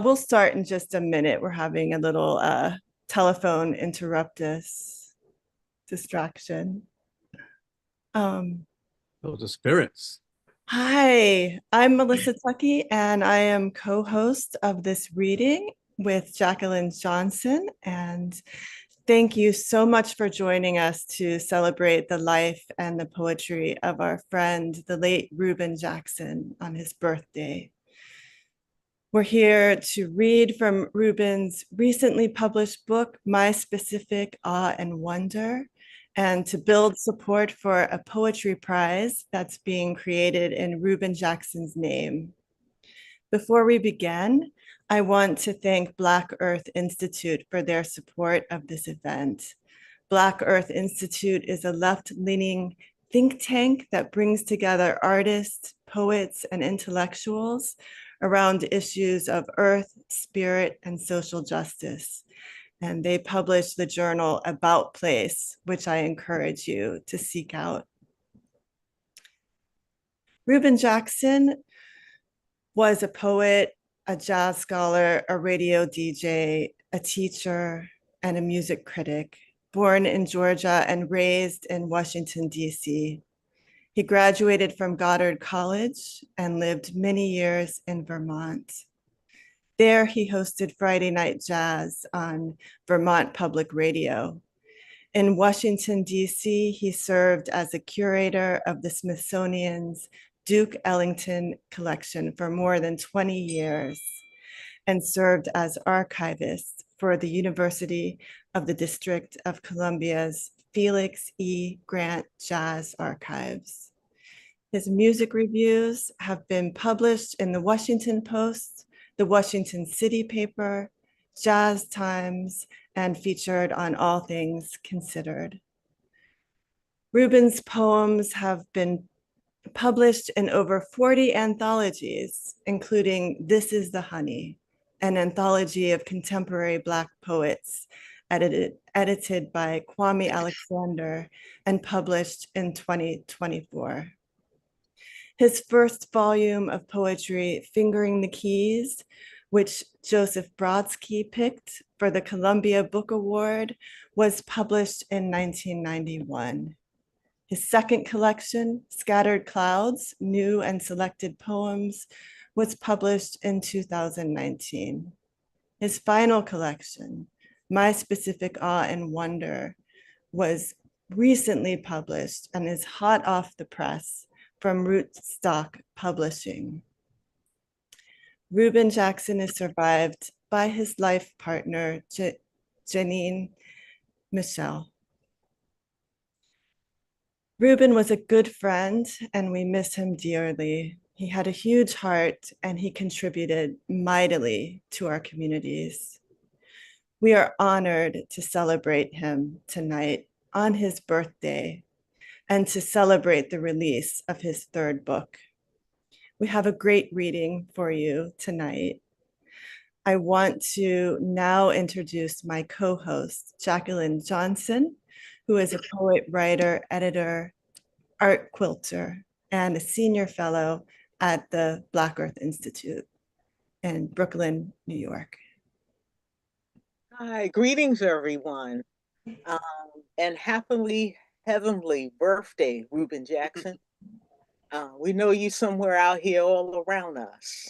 We'll start in just a minute. We're having a little telephone interruptus distraction. Um, Oh, the spirits. Hi, I'm Melissa Tuckey, and I am co-host of this reading with Jacqueline Johnson. And thank you so much for joining us to celebrate the life and the poetry of our friend, the late Reuben Jackson, on his birthday. We're here to read from Reuben's recently published book, My Specific Awe and Wonder, and to build support for a poetry prize that's being created in Reuben Jackson's name. Before we begin, I want to thank Black Earth Institute for their support of this event. Black Earth Institute is a left-leaning think tank that brings together artists, poets, and intellectuals around issues of earth, spirit, and social justice. And they publish the journal About Place, which I encourage you to seek out. Reuben Jackson was a poet, a jazz scholar, a radio DJ, a teacher, and a music critic, born in Georgia and raised in Washington, D.C. He graduated from Goddard College and lived many years in Vermont. There, he hosted Friday Night Jazz on Vermont Public Radio. In Washington, D.C., he served as a curator of the Smithsonian's Duke Ellington collection for more than 20 years and served as archivist for the University of the District of Columbia's Felix E. Grant Jazz Archives. His music reviews have been published in the Washington Post, the Washington City Paper, Jazz Times, and featured on All Things Considered. Reuben's poems have been published in over 40 anthologies, including This Is the Honey, an anthology of contemporary Black poets edited by Kwame Alexander and published in 2024. His first volume of poetry, Fingering the Keys, which Joseph Brodsky picked for the Columbia Book Award, was published in 1991. His second collection, Scattered Clouds, New and Selected Poems, was published in 2019. His final collection, My Specific Awe and Wonder, was recently published and is hot off the press from Rootstock Publishing. Reuben Jackson is survived by his life partner, Janine Michelle. Reuben was a good friend, and we miss him dearly. He had a huge heart, and he contributed mightily to our communities. We are honored to celebrate him tonight on his birthday and to celebrate the release of his third book. We have a great reading for you tonight. I want to now introduce my co-host, Jacqueline Johnson, who is a poet, writer, editor, art quilter, and a senior fellow at the Black Earth Institute in Brooklyn, New York. Hi, greetings, everyone, um, and happily heavenly birthday, Reuben Jackson. We know you somewhere out here all around us.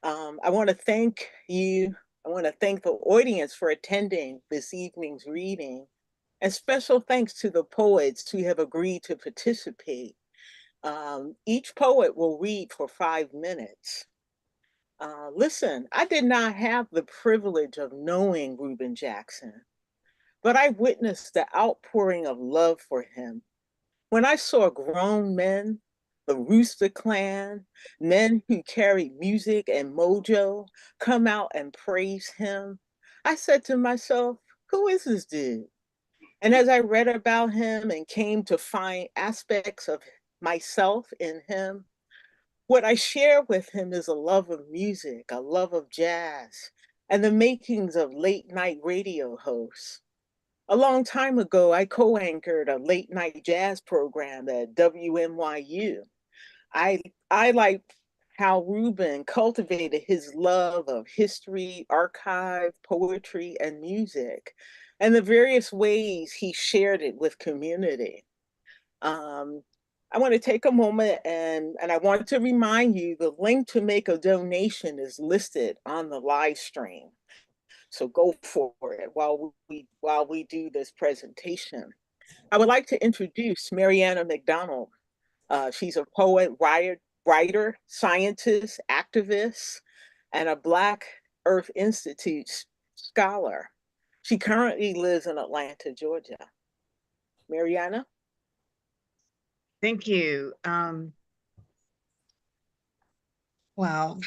I want to thank you. I want to thank the audience for attending this evening's reading, and special thanks to the poets who have agreed to participate. Each poet will read for 5 minutes. Listen, I did not have the privilege of knowing Reuben Jackson, but I witnessed the outpouring of love for him. When I saw grown men, the Rooster Clan, men who carried music and mojo, come out and praise him, I said to myself, who is this dude? And as I read about him and came to find aspects of myself in him, what I share with him is a love of music, a love of jazz, and the makings of late night radio hosts. A long time ago, I co anchored a late night jazz program at WNYU. I, I like how Reuben cultivated his love of history, archive, poetry, and music, and the various ways he shared it with community. I want to take a moment and I want to remind you the link to make a donation is listed on the live stream. So go for it while we do this presentation. I would like to introduce Mariana McDonald. She's a poet, writer, scientist, activist, and a Black Earth Institute scholar. She currently lives in Atlanta, Georgia. Mariana? Thank you. Wow.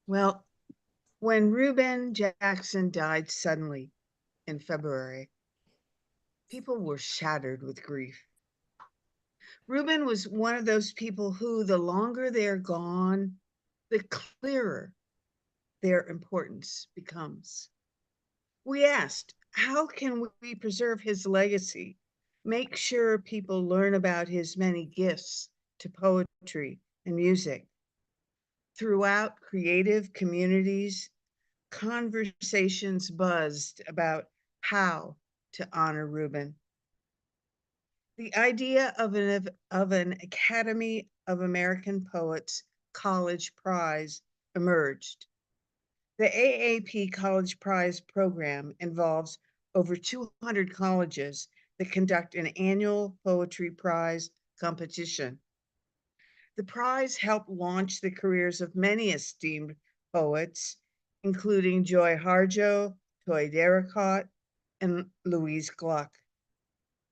Well, when Reuben Jackson died suddenly in February, people were shattered with grief. Reuben was one of those people who, the longer they're gone, the clearer their importance becomes. We asked, how can we preserve his legacy? Make sure people learn about his many gifts to poetry and music. Throughout creative communities, conversations buzzed about how to honor Reuben. The idea of an Academy of American Poets College Prize emerged. The AAP College Prize program involves over 200 colleges that conduct an annual poetry prize competition. The prize helped launch the careers of many esteemed poets, including Harjo, Toi Derricotte, and Louise Glück.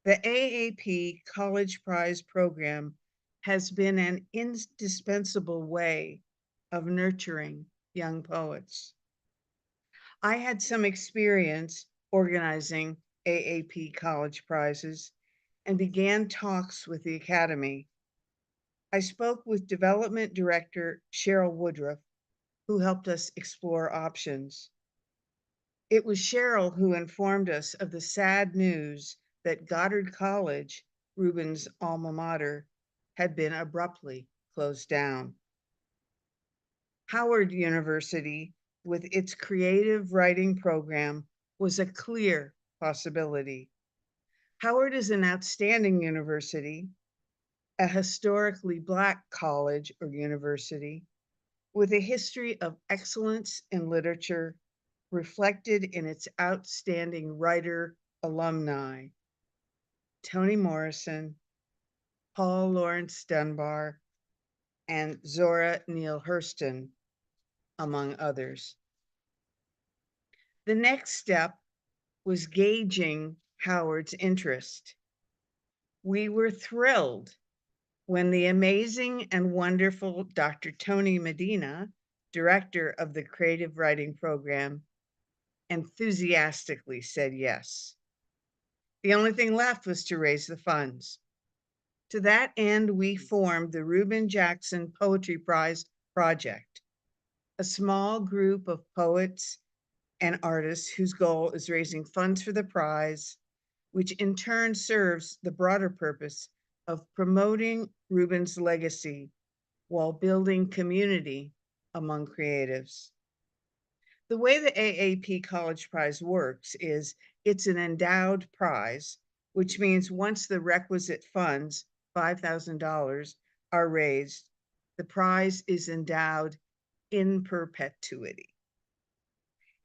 The AAP College Prize program has been an indispensable way of nurturing young poets. I had some experience organizing AAP College Prizes and began talks with the Academy. I spoke with Development Director Cheryl Woodruff, who helped us explore options. It was Cheryl who informed us of the sad news that Goddard College, Reuben's alma mater, had been abruptly closed down. Howard University, with its creative writing program, was a clear possibility. Howard is an outstanding university, a historically Black college or university, with a history of excellence in literature reflected in its outstanding writer alumni, Toni Morrison, Paul Laurence Dunbar, and Zora Neale Hurston, among others. The next step was gauging Howard's interest. We were thrilled when the amazing and wonderful Dr. Toni Medina, director of the creative writing program, enthusiastically said yes. The only thing left was to raise the funds. To that end, we formed the Reuben Jackson Poetry Prize Project, a small group of poets and artists whose goal is raising funds for the prize, which in turn serves the broader purpose of promoting Reuben's legacy while building community among creatives. The way the AAP College Prize works is it's an endowed prize, which means once the requisite funds, $5,000, are raised, the prize is endowed in perpetuity.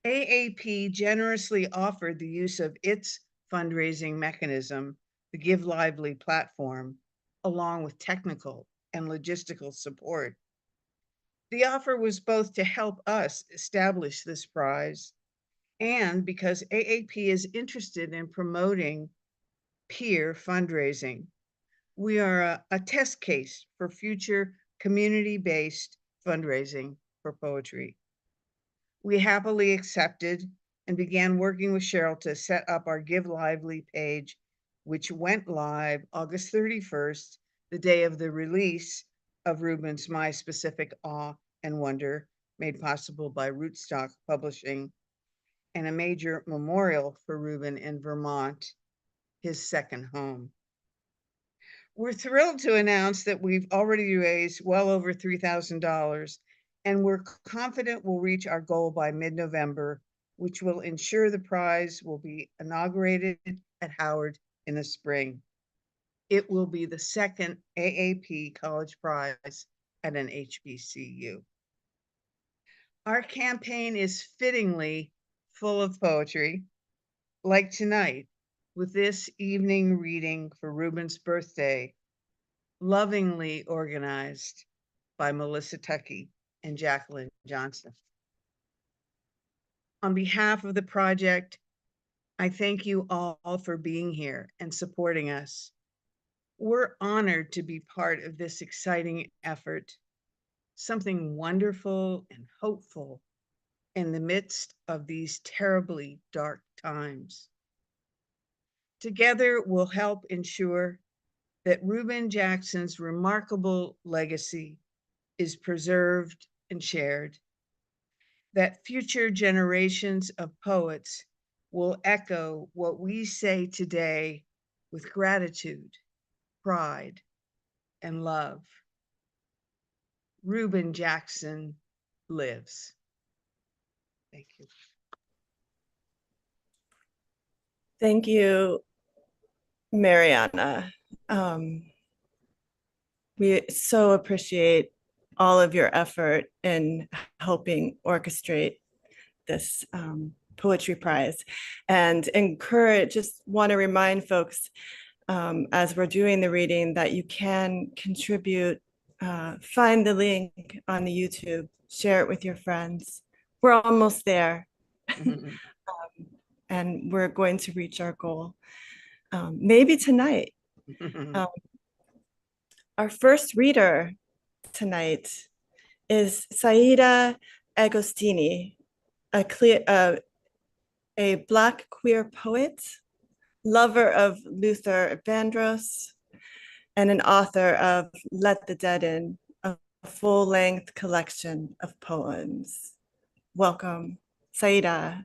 AAP generously offered the use of its fundraising mechanism, the Give Lively platform, along with technical and logistical support. The offer was both to help us establish this prize and because AAP is interested in promoting peer fundraising. We are a test case for future community-based fundraising for poetry. We happily accepted and began working with Cheryl to set up our Give Lively page, which went live August 31st, the day of the release of Reuben's My Specific Awe and Wonder, made possible by Rootstock Publishing, and a major memorial for Reuben in Vermont, his second home. We're thrilled to announce that we've already raised well over $3,000, and we're confident we'll reach our goal by mid-November, which will ensure the prize will be inaugurated at Howard in the spring. It will be the second AAP College Prize at an HBCU. Our campaign is fittingly full of poetry, like tonight, with this evening reading for Reuben's birthday, lovingly organized by Melissa Tuckey and Jacqueline Johnson. On behalf of the project, I thank you all for being here and supporting us. We're honored to be part of this exciting effort, something wonderful and hopeful in the midst of these terribly dark times. Together, we'll help ensure that Reuben Jackson's remarkable legacy is preserved and shared, that future generations of poets will echo what we say today with gratitude, pride, and love. Reuben Jackson lives. Thank you. Thank you, Mariana. We so appreciate all of your effort in helping orchestrate this poetry prize, and just want to remind folks as we're doing the reading that you can contribute. Find the link on the YouTube, share it with your friends. We're almost there. And we're going to reach our goal maybe tonight. Our first reader tonight is Saida Agostini, a Black queer poet, lover of Luther Vandross, and an author of Let the Dead In, a full-length collection of poems. Welcome, Saida.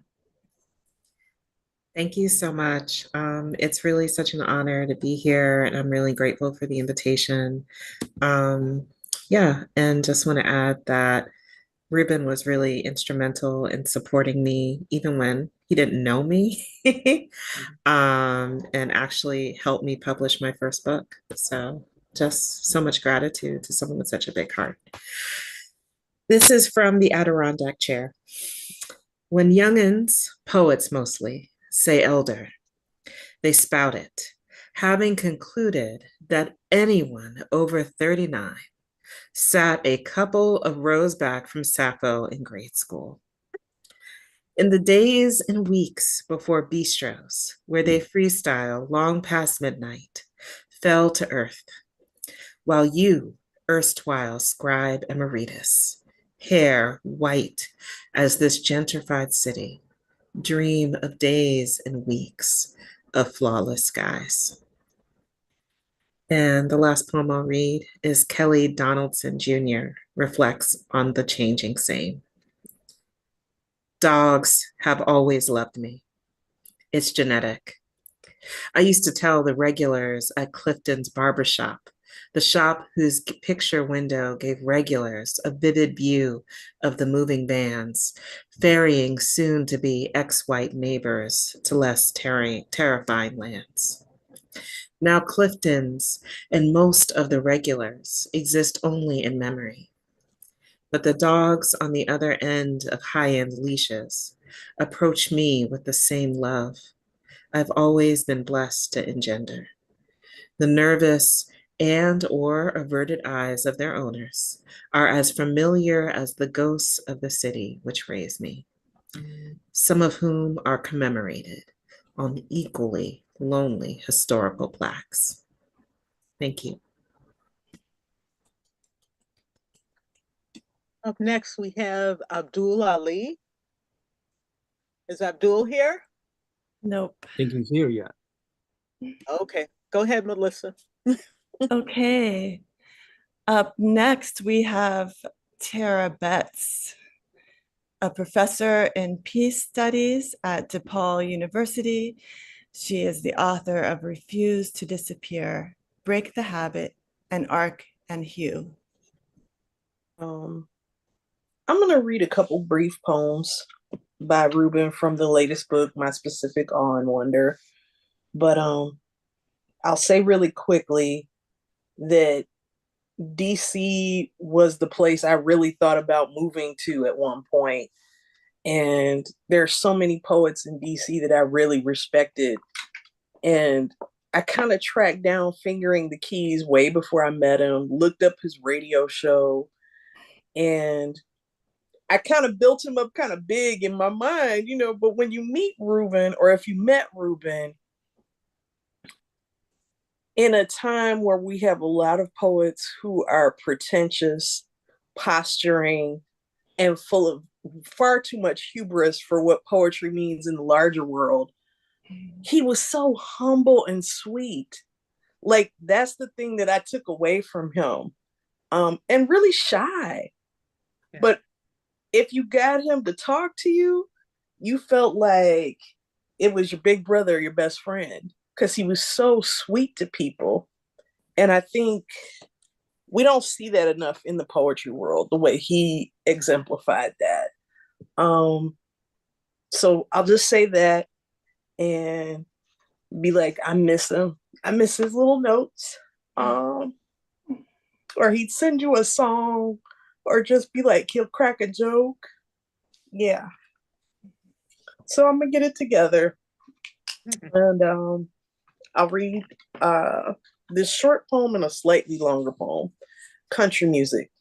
Thank you so much. It's really such an honor to be here, and I'm really grateful for the invitation. Yeah, and just want to add that Reuben was really instrumental in supporting me, even when he didn't know me, and actually helped me publish my first book. So just so much gratitude to someone with such a big heart. This is from the Adirondack Chair. When young'uns, poets mostly, say elder, they spout it, having concluded that anyone over 39 sat a couple of rows back from Sappho in grade school. In the days and weeks before bistros, where they freestyle long past midnight, fell to earth, while you, erstwhile scribe emeritus, hair white as this gentrified city, dream of days and weeks of flawless skies. And the last poem I'll read is Kelly Donaldson Jr. reflects on the changing same. Dogs have always loved me. It's genetic. I used to tell the regulars at Clifton's barbershop, the shop whose picture window gave regulars a vivid view of the moving vans, ferrying soon-to-be ex-white neighbors to less terrifying lands. Now Clifton's and most of the regulars exist only in memory. But the dogs on the other end of high-end leashes approach me with the same love I've always been blessed to engender. The nervous and or averted eyes of their owners are as familiar as the ghosts of the city which raised me, some of whom are commemorated on equally lonely historical plaques. Thank you. Up next, we have Abdul Ali. Is Abdul here? Nope. I think he's here yet. Okay, go ahead, Melissa. Okay. Up next, we have Tara Betts, a professor in peace studies at DePaul University. She is the author of Refuse to Disappear, break the habit, and arc and hue. I'm gonna read a couple brief poems by Reuben from the latest book, My Specific Awe and Wonder. But I'll say really quickly that DC was the place I really thought about moving to at one point. And there's so many poets in DC that I really respected. And I kind of tracked down Fingering the Keys way before I met him, looked up his radio show, and I kind of built him up kind of big in my mind, you know. But when you meet Reuben, or if you met Reuben, in a time where we have a lot of poets who are pretentious, posturing, and full of far too much hubris for what poetry means in the larger world, he was so humble and sweet. Like, that's the thing that I took away from him. And really shy. Yeah. But if you got him to talk to you, you felt like it was your big brother, your best friend, because he was so sweet to people. And I think we don't see that enough in the poetry world, the way he exemplified that. So I'll just say that and be like, I miss him. I miss his little notes. Or he'd send you a song, or just be like, he'll crack a joke. Yeah. So I'm gonna get it together. And I'll read this short poem and a slightly longer poem. Country music.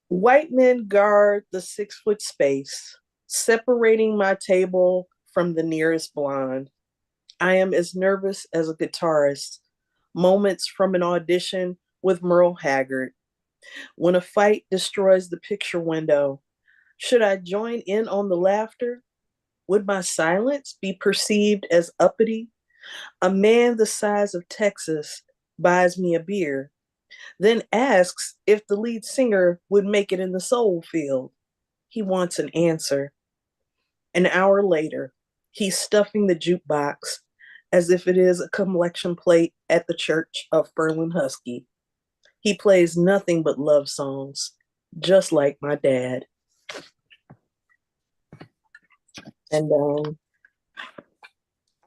White men guard the 6-foot space, separating my table from the nearest blonde. I am as nervous as a guitarist, moments from an audition with Merle Haggard. When a fight destroys the picture window, should I join in on the laughter? Would my silence be perceived as uppity? A man the size of Texas buys me a beer, then asks if the lead singer would make it in the soul field. He wants an answer. An hour later, he's stuffing the jukebox as if it is a collection plate at the Church of Furlan Husky. He plays nothing but love songs, just like my dad. And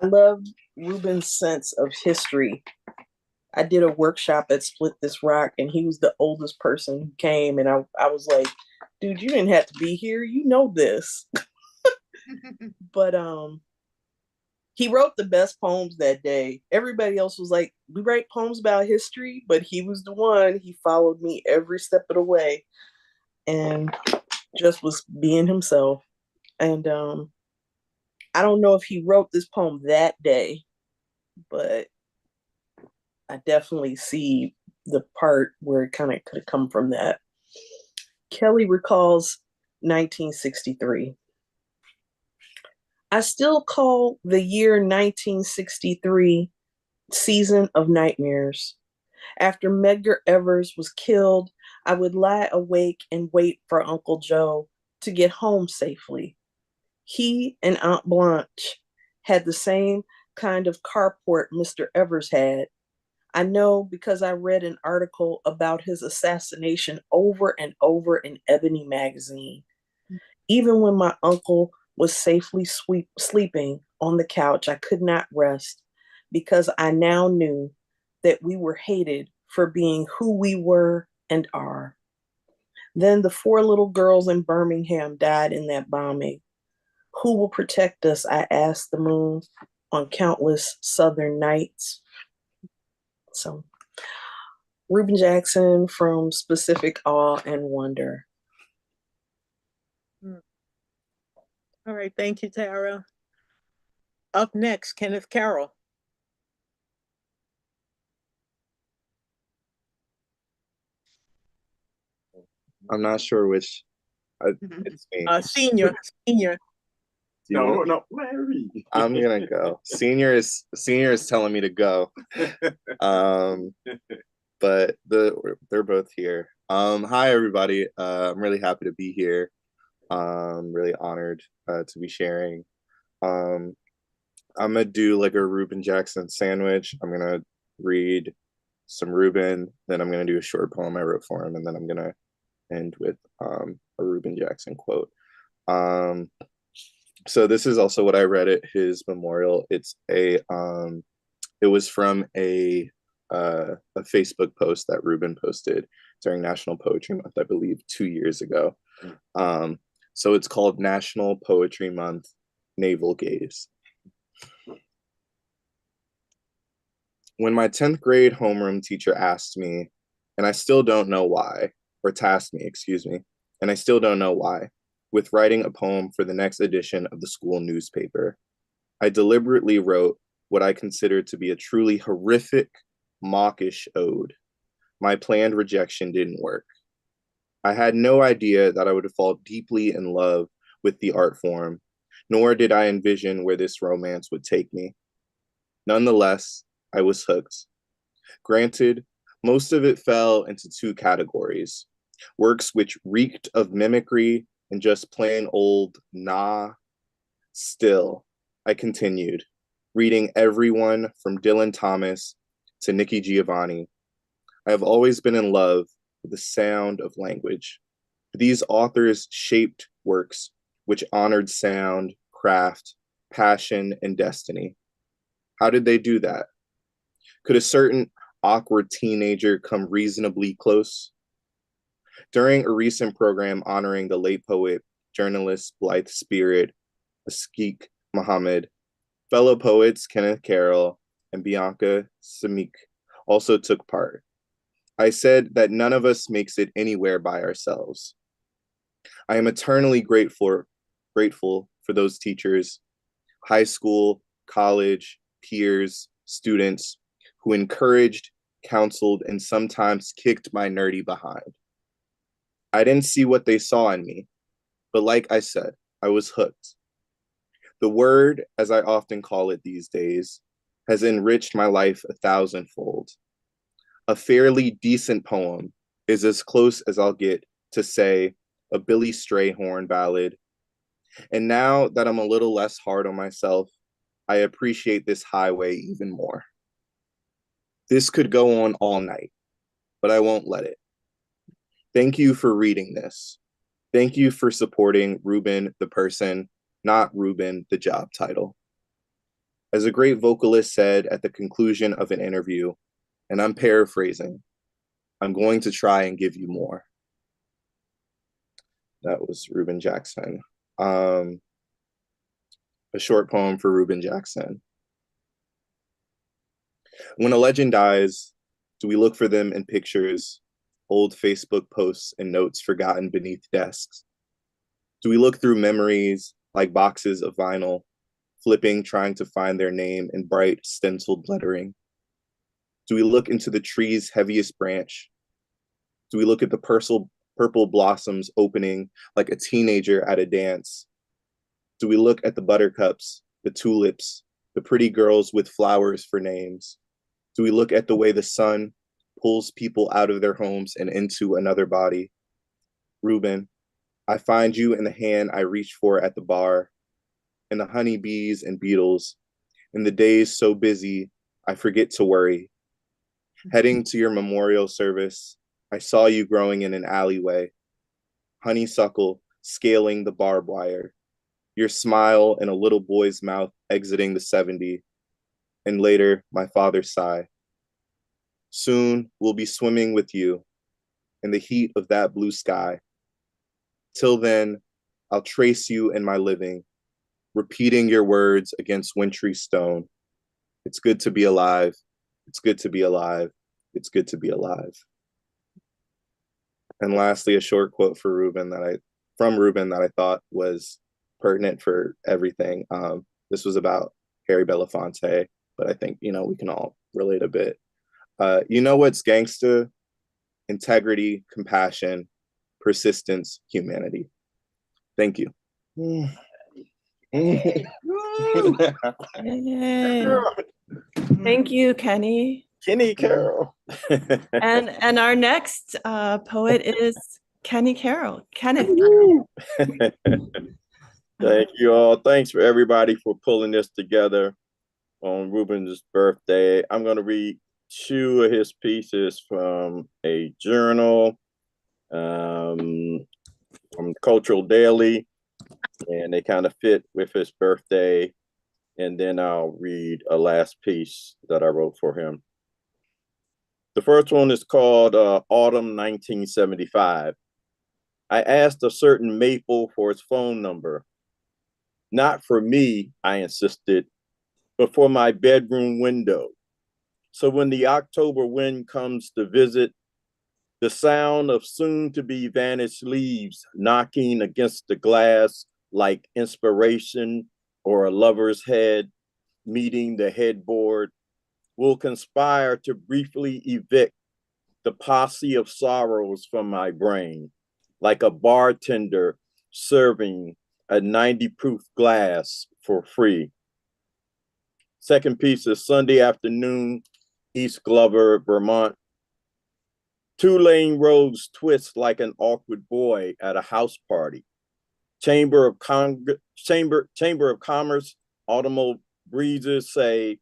I love Reuben's sense of history. I did a workshop at Split This Rock, and he was the oldest person who came, and I was like, dude, you didn't have to be here. You know this. But he wrote the best poems that day. Everybody else was like, we write poems about history, but he was the one. He followed me every step of the way and just was being himself. And I don't know if he wrote this poem that day, but I definitely see the part where it kind of could have come from that. Kelly recalls 1963. I still call the year 1963 season of nightmares. After Medgar Evers was killed, I would lie awake and wait for Uncle Joe to get home safely. He and Aunt Blanche had the same kind of carport Mr. Evers had. I know because I read an article about his assassination over and over in Ebony magazine. Even when my uncle was safely sleeping on the couch, I could not rest because I now knew that we were hated for being who we were and are. Then the 4 little girls in Birmingham died in that bombing. Who will protect us? I asked the moon on countless southern nights. So, Reuben Jackson from Specific Awe and Wonder. All right, thank you, Tara. Up next, Kenneth Carroll. I'm not sure which. It's me. Senior. No, Larry. I'm gonna go. Senior is telling me to go. But they're both here. Hi everybody. I'm really happy to be here. Really honored to be sharing. I'm gonna do like a Reuben Jackson sandwich. I'm gonna read some Reuben, then I'm gonna do a short poem I wrote for him, and then I'm gonna end with a Reuben Jackson quote. So this is also what I read at his memorial. It's a it was from a Facebook post that Reuben posted during National Poetry Month, I believe 2 years ago. So it's called National Poetry Month, Navel Gaze. When my 10th grade homeroom teacher asked me, and I still don't know why, or tasked me, excuse me, and I still don't know why, with writing a poem for the next edition of the school newspaper, I deliberately wrote what I considered to be a truly horrific, mawkish ode. My planned rejection didn't work. I had no idea that I would fall deeply in love with the art form, nor did I envision where this romance would take me. Nonetheless, I was hooked. Granted, most of it fell into two categories: works which reeked of mimicry and just plain old nah. Still, I continued, reading everyone from Dylan Thomas to Nikki Giovanni. I have always been in love with the sound of language. These authors shaped works which honored sound, craft, passion, and destiny. How did they do that? Could a certain awkward teenager come reasonably close? During a recent program honoring the late poet, journalist, blithe spirit, Askeek Muhammad, fellow poets Kenneth Carroll and Bianca Samik also took part. I said that none of us makes it anywhere by ourselves. I am eternally grateful for those teachers, high school, college, peers, students who encouraged, counseled, and sometimes kicked my nerdy behind. I didn't see what they saw in me, but like I said, I was hooked. The word, as I often call it these days, has enriched my life 1,000-fold. A fairly decent poem is as close as I'll get to, say, a Billy Strayhorn ballad. And now that I'm a little less hard on myself, I appreciate this highway even more. This could go on all night, but I won't let it. Thank you for reading this. Thank you for supporting Reuben the person, not Reuben the job title. As a great vocalist said at the conclusion of an interview, and I'm paraphrasing, I'm going to try and give you more. That was Reuben Jackson. A short poem for Reuben Jackson. When a legend dies, do we look for them in pictures, old Facebook posts and notes forgotten beneath desks? Do we look through memories like boxes of vinyl, flipping, trying to find their name in bright stenciled lettering? Do we look into the tree's heaviest branch? Do we look at the purple blossoms opening like a teenager at a dance? Do we look at the buttercups, the tulips, the pretty girls with flowers for names? Do we look at the way the sun pulls people out of their homes and into another body? Reuben, I find you in the hand I reach for at the bar, in the honeybees and beetles, in the days so busy I forget to worry. Heading to your memorial service, I saw you growing in an alleyway, honeysuckle scaling the barbed wire, your smile in a little boy's mouth exiting the 70, and later my father's sigh. Soon we'll be swimming with you in the heat of that blue sky. Till then, I'll trace you in my living, repeating your words against wintry stone. It's good to be alive. It's good to be alive. It's good to be alive. And lastly, a short quote for Reuben from Reuben that I thought was pertinent for everything. This was about Harry Belafonte, but I think, we can all relate a bit. You know what's gangsta? Integrity, compassion, persistence, humanity. Thank you. Yay. Thank you, Kenny. Kenny Carroll. And our next poet is Kenny Carroll. Kenneth. Thank you all. Thanks for everybody for pulling this together. on Reuben's birthday. I'm going to read two of his pieces from a journal, from Cultural Daily, and they kind of fit with his birthday. And then I'll read a last piece that I wrote for him. The first one is called Autumn 1975. I asked a certain maple for its phone number. Not for me, I insisted, but for my bedroom window. So when the October wind comes to visit, the sound of soon-to-be vanished leaves knocking against the glass like inspiration or a lover's head meeting the headboard will conspire to briefly evict the posse of sorrows from my brain, like a bartender serving a 90 proof glass for free. Second piece is Sunday afternoon, East Glover, Vermont. Two-lane roads twist like an awkward boy at a house party. Chamber of Commerce, autumnal breezes say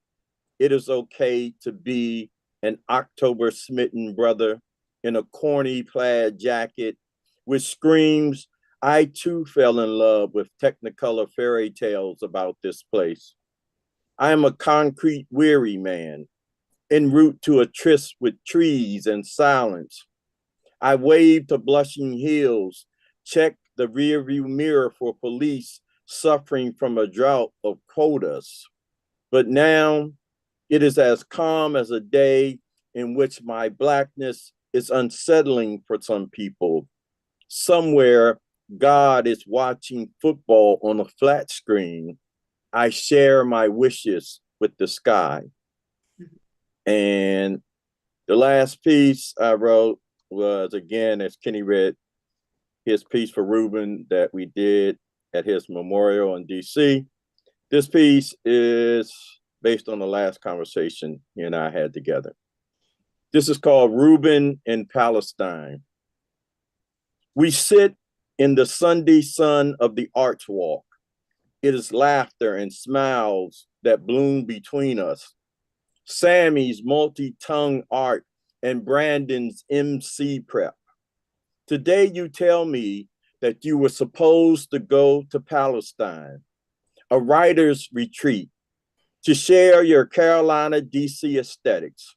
it is okay to be an October smitten brother in a corny plaid jacket, which screams, I too fell in love with Technicolor fairy tales about this place. I am a concrete weary man, en route to a tryst with trees and silence. I wave to blushing hills, check the rearview mirror for police suffering from a drought of quotas. But now it is as calm as a day in which my Blackness is unsettling for some people. Somewhere, God is watching football on a flat screen. I share my wishes with the sky. And the last piece I wrote was, again, as Kenny read, his piece for Reuben that we did at his memorial in DC. This piece is based on the last conversation he and I had together. This is called Reuben in Palestine. We sit in the Sunday sun of the Arch Walk. It is laughter and smiles that bloom between us. Sammy's multi-tongue art and Brandon's MC prep. Today you tell me that you were supposed to go to Palestine, a writer's retreat, to share your Carolina, DC aesthetics,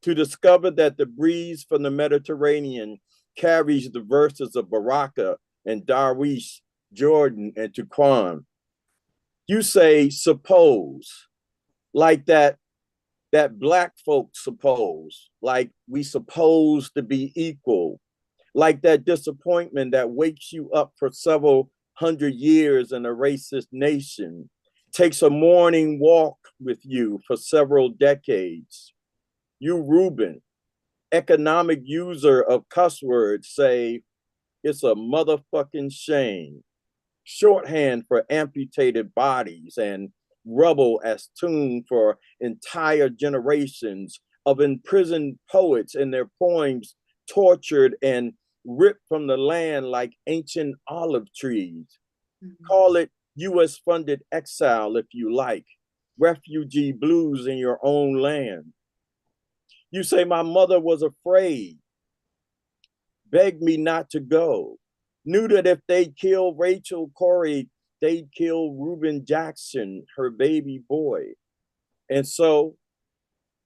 to discover that the breeze from the Mediterranean carries the verses of Baraka and Darwish, Jordan, and Tuquan. You say, suppose, like that Black folks suppose, like we suppose to be equal, like that disappointment that wakes you up for several hundred years in a racist nation, takes a morning walk with you for several decades. You, Reuben, economic user of cuss words, say, it's a motherfucking shame. Shorthand for amputated bodies and rubble as tomb for entire generations of imprisoned poets and their poems tortured and ripped from the land like ancient olive trees. Call it US funded exile if you like, refugee blues in your own land. You say my mother was afraid, begged me not to go, knew that if they killed Rachel Corrie, they'd kill Reuben Jackson, her baby boy. And so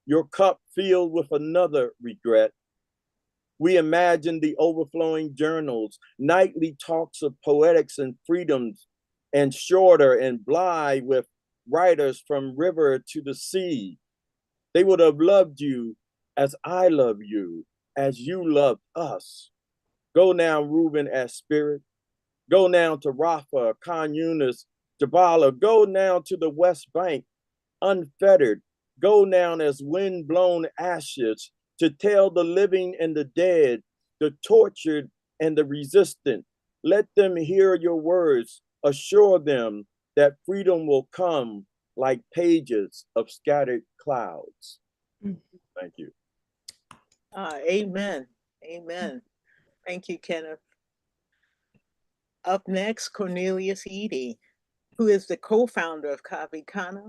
your cup filled with another regret. We imagine the overflowing journals, nightly talks of poetics and freedoms, and shorter and blithe with writers from river to the sea. They would have loved you as I love you, as you loved us. Go now, Reuben, as spirit. Go now to Rafah, Khan Yunis, Jabala. Go now to the West Bank, unfettered. Go now as wind-blown ashes to tell the living and the dead, the tortured and the resistant. Let them hear your words. Assure them that freedom will come like pages of scattered clouds. Thank you. Amen. Amen. Thank you, Kenneth. Up next, Cornelius Eady, who is the co-founder of Kavi Kana,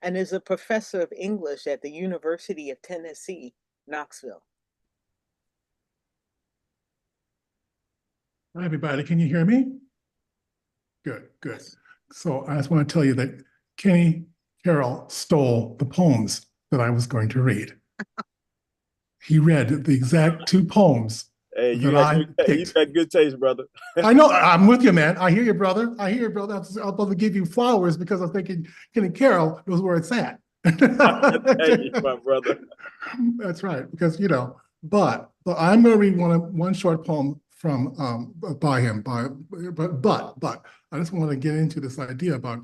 and is a professor of English at the University of Tennessee, Knoxville. Hi, everybody. Can you hear me? Good, good. So I just want to tell you that Kenny Carroll stole the poems that I was going to read. He read the exact two poems Hey, that I you picked. got good taste, brother. I know, I'm with you, man. I hear you, brother. I hear you, brother. I'm about to give you flowers because I'm thinking Kenny Carroll knows where it's at. Thank you, my brother. That's right, because but I'm going to read one short poem from by him. But I just want to get into this idea about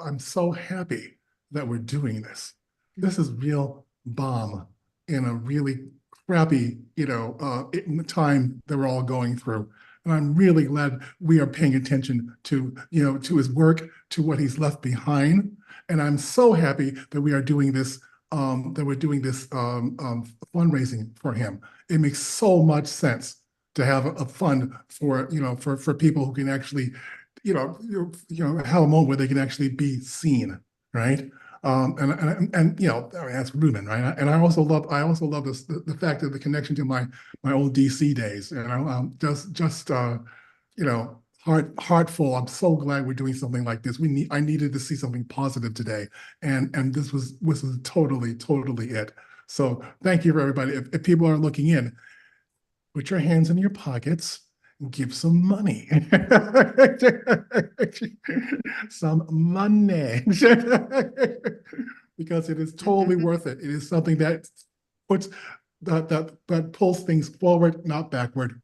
I'm so happy that we're doing this. This is real bomb in a really crappy in the time that we're all going through. And I'm really glad we are paying attention to to his work, to what he's left behind. And I'm so happy that we are doing this fundraising for him. It makes so much sense to have a fund for for people who can actually have a moment where they can actually be seen, right? And I mean, that's Reuben, right? And I also love this the fact that the connection to my old DC days, heartful. I'm so glad we're doing something like this. I needed to see something positive today, and this was totally it. So thank you for everybody. If people are looking in, put your hands in your pockets and give some money. Some money. Because it is totally worth it. It is something that puts that pulls things forward, not backward.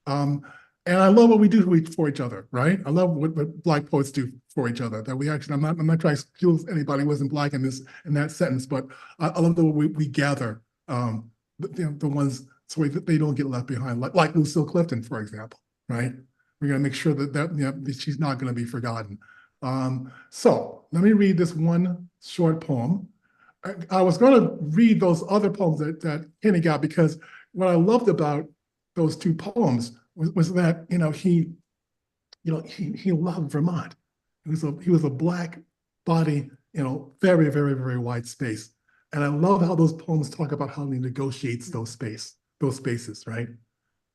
And I love what we do for each other, right? I love what Black poets do for each other. That we actually, I'm not trying to excuse anybody who wasn't Black in that sentence, but I love the way we gather the ones so that they don't get left behind, like Lucille Clifton, for example, right? We're gonna make sure that she's not gonna be forgotten. So let me read this one short poem. I was gonna read those other poems that Kenny got, because what I loved about those two poems was that he loved Vermont. He was a Black body, very, very, very wide space. And I love how those poems talk about how he negotiates those spaces, right?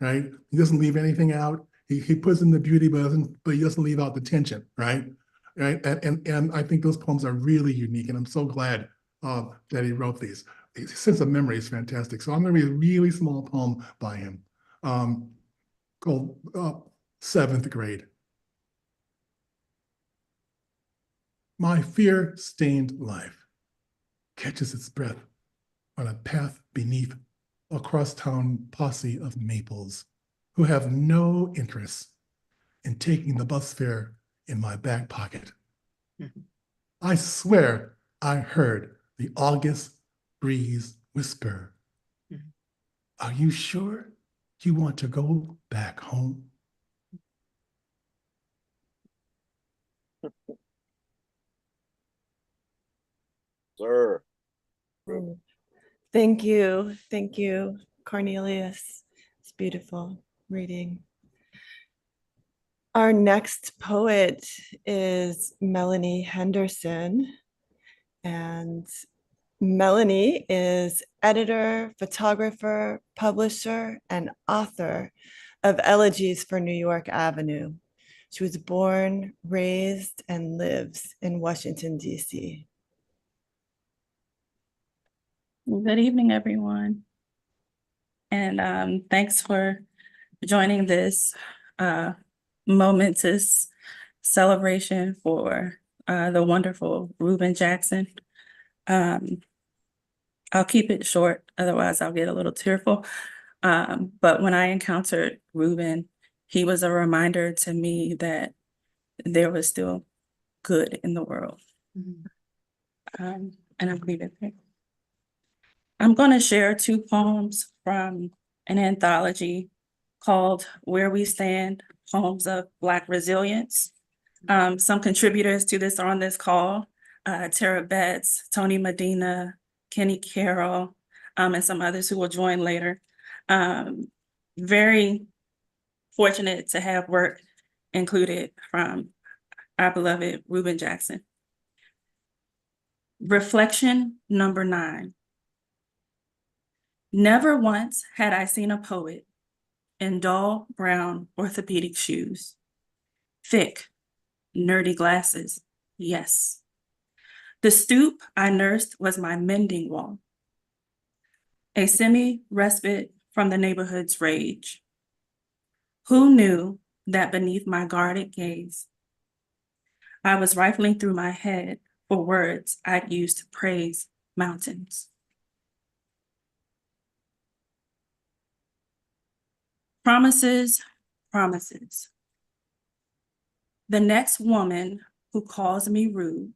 Right? He doesn't leave anything out. He puts in the beauty, but he doesn't leave out the tension, right? Right? And I think those poems are really unique, and I'm so glad that he wrote these. His sense of memory is fantastic. So I'm going to read a really small poem by him called Seventh Grade. My fear-stained life catches its breath on a path beneath a crosstown posse of maples who have no interest in taking the bus fare in my back pocket. I swear I heard the August breeze whisper, "Are you sure you want to go back home?" Sir. Thank you. Thank you, Cornelius. It's beautiful reading. Our next poet is Melanie Henderson. And Melanie is editor, photographer, publisher, and author of Elegies for New York Avenue. She was born, raised, and lives in Washington, D.C. Good evening, everyone. And thanks for joining this momentous celebration for the wonderful Reuben Jackson. I'll keep it short, otherwise I'll get a little tearful. But when I encountered Reuben, he was a reminder to me that there was still good in the world. And I'll leave it there. I'm going to share two poems from an anthology called Where We Stand, Poems of Black Resilience. Some contributors to this are on this call, Tara Betts, Toni Medina, Kenny Carroll, and some others who will join later. Very fortunate to have work included from our beloved Reuben Jackson. Reflection number 9. Never once had I seen a poet in dull brown orthopedic shoes, thick, nerdy glasses, yes. The stoop I nursed was my mending wall, a semi-respite from the neighborhood's rage. Who knew that beneath my guarded gaze, I was rifling through my head for words I'd use to praise mountains. Promises, promises. The next woman who calls me rude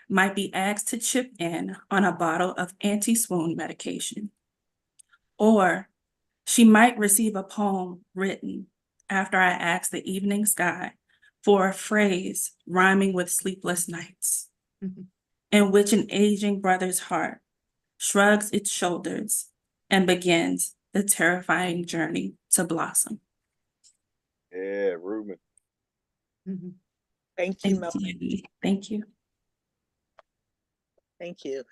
might be asked to chip in on a bottle of anti-swoon medication. Or she might receive a poem written after I ask the evening sky for a phrase rhyming with sleepless nights, in which an aging brother's heart shrugs its shoulders and begins the terrifying journey to blossom. Yeah, Reuben. Thank you, Thank Melanie. you. Thank you. Thank you.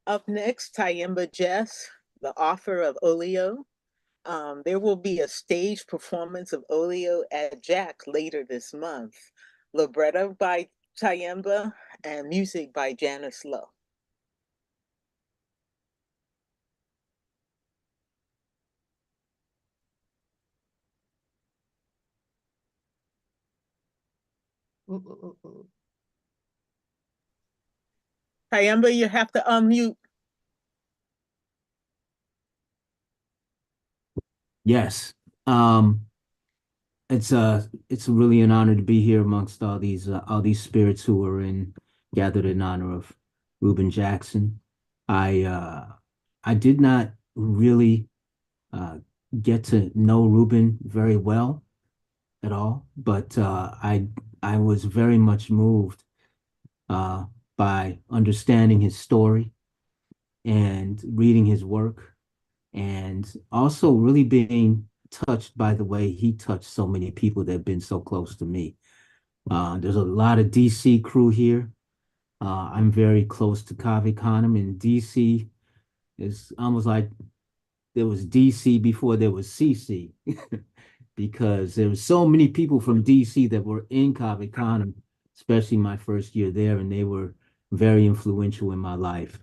Up next, Tayemba Jess, the author of Olio. There will be a stage performance of Olio at Jack later this month. Libretto by Tayemba and music by Janice Lowe. Tayemba, you have to unmute. Yes. It's really an honor to be here amongst all these spirits who are gathered in honor of Reuben Jackson. I did not really get to know Reuben very well at all, but I was very much moved by understanding his story and reading his work, and also really being touched by the way he touched so many people that have been so close to me. There's a lot of DC crew here. I'm very close to Cave Canem, and DC is almost like there was DC before there was CC, because there were so many people from DC that were in Cave Canem, especially my first year there, and they were very influential in my life.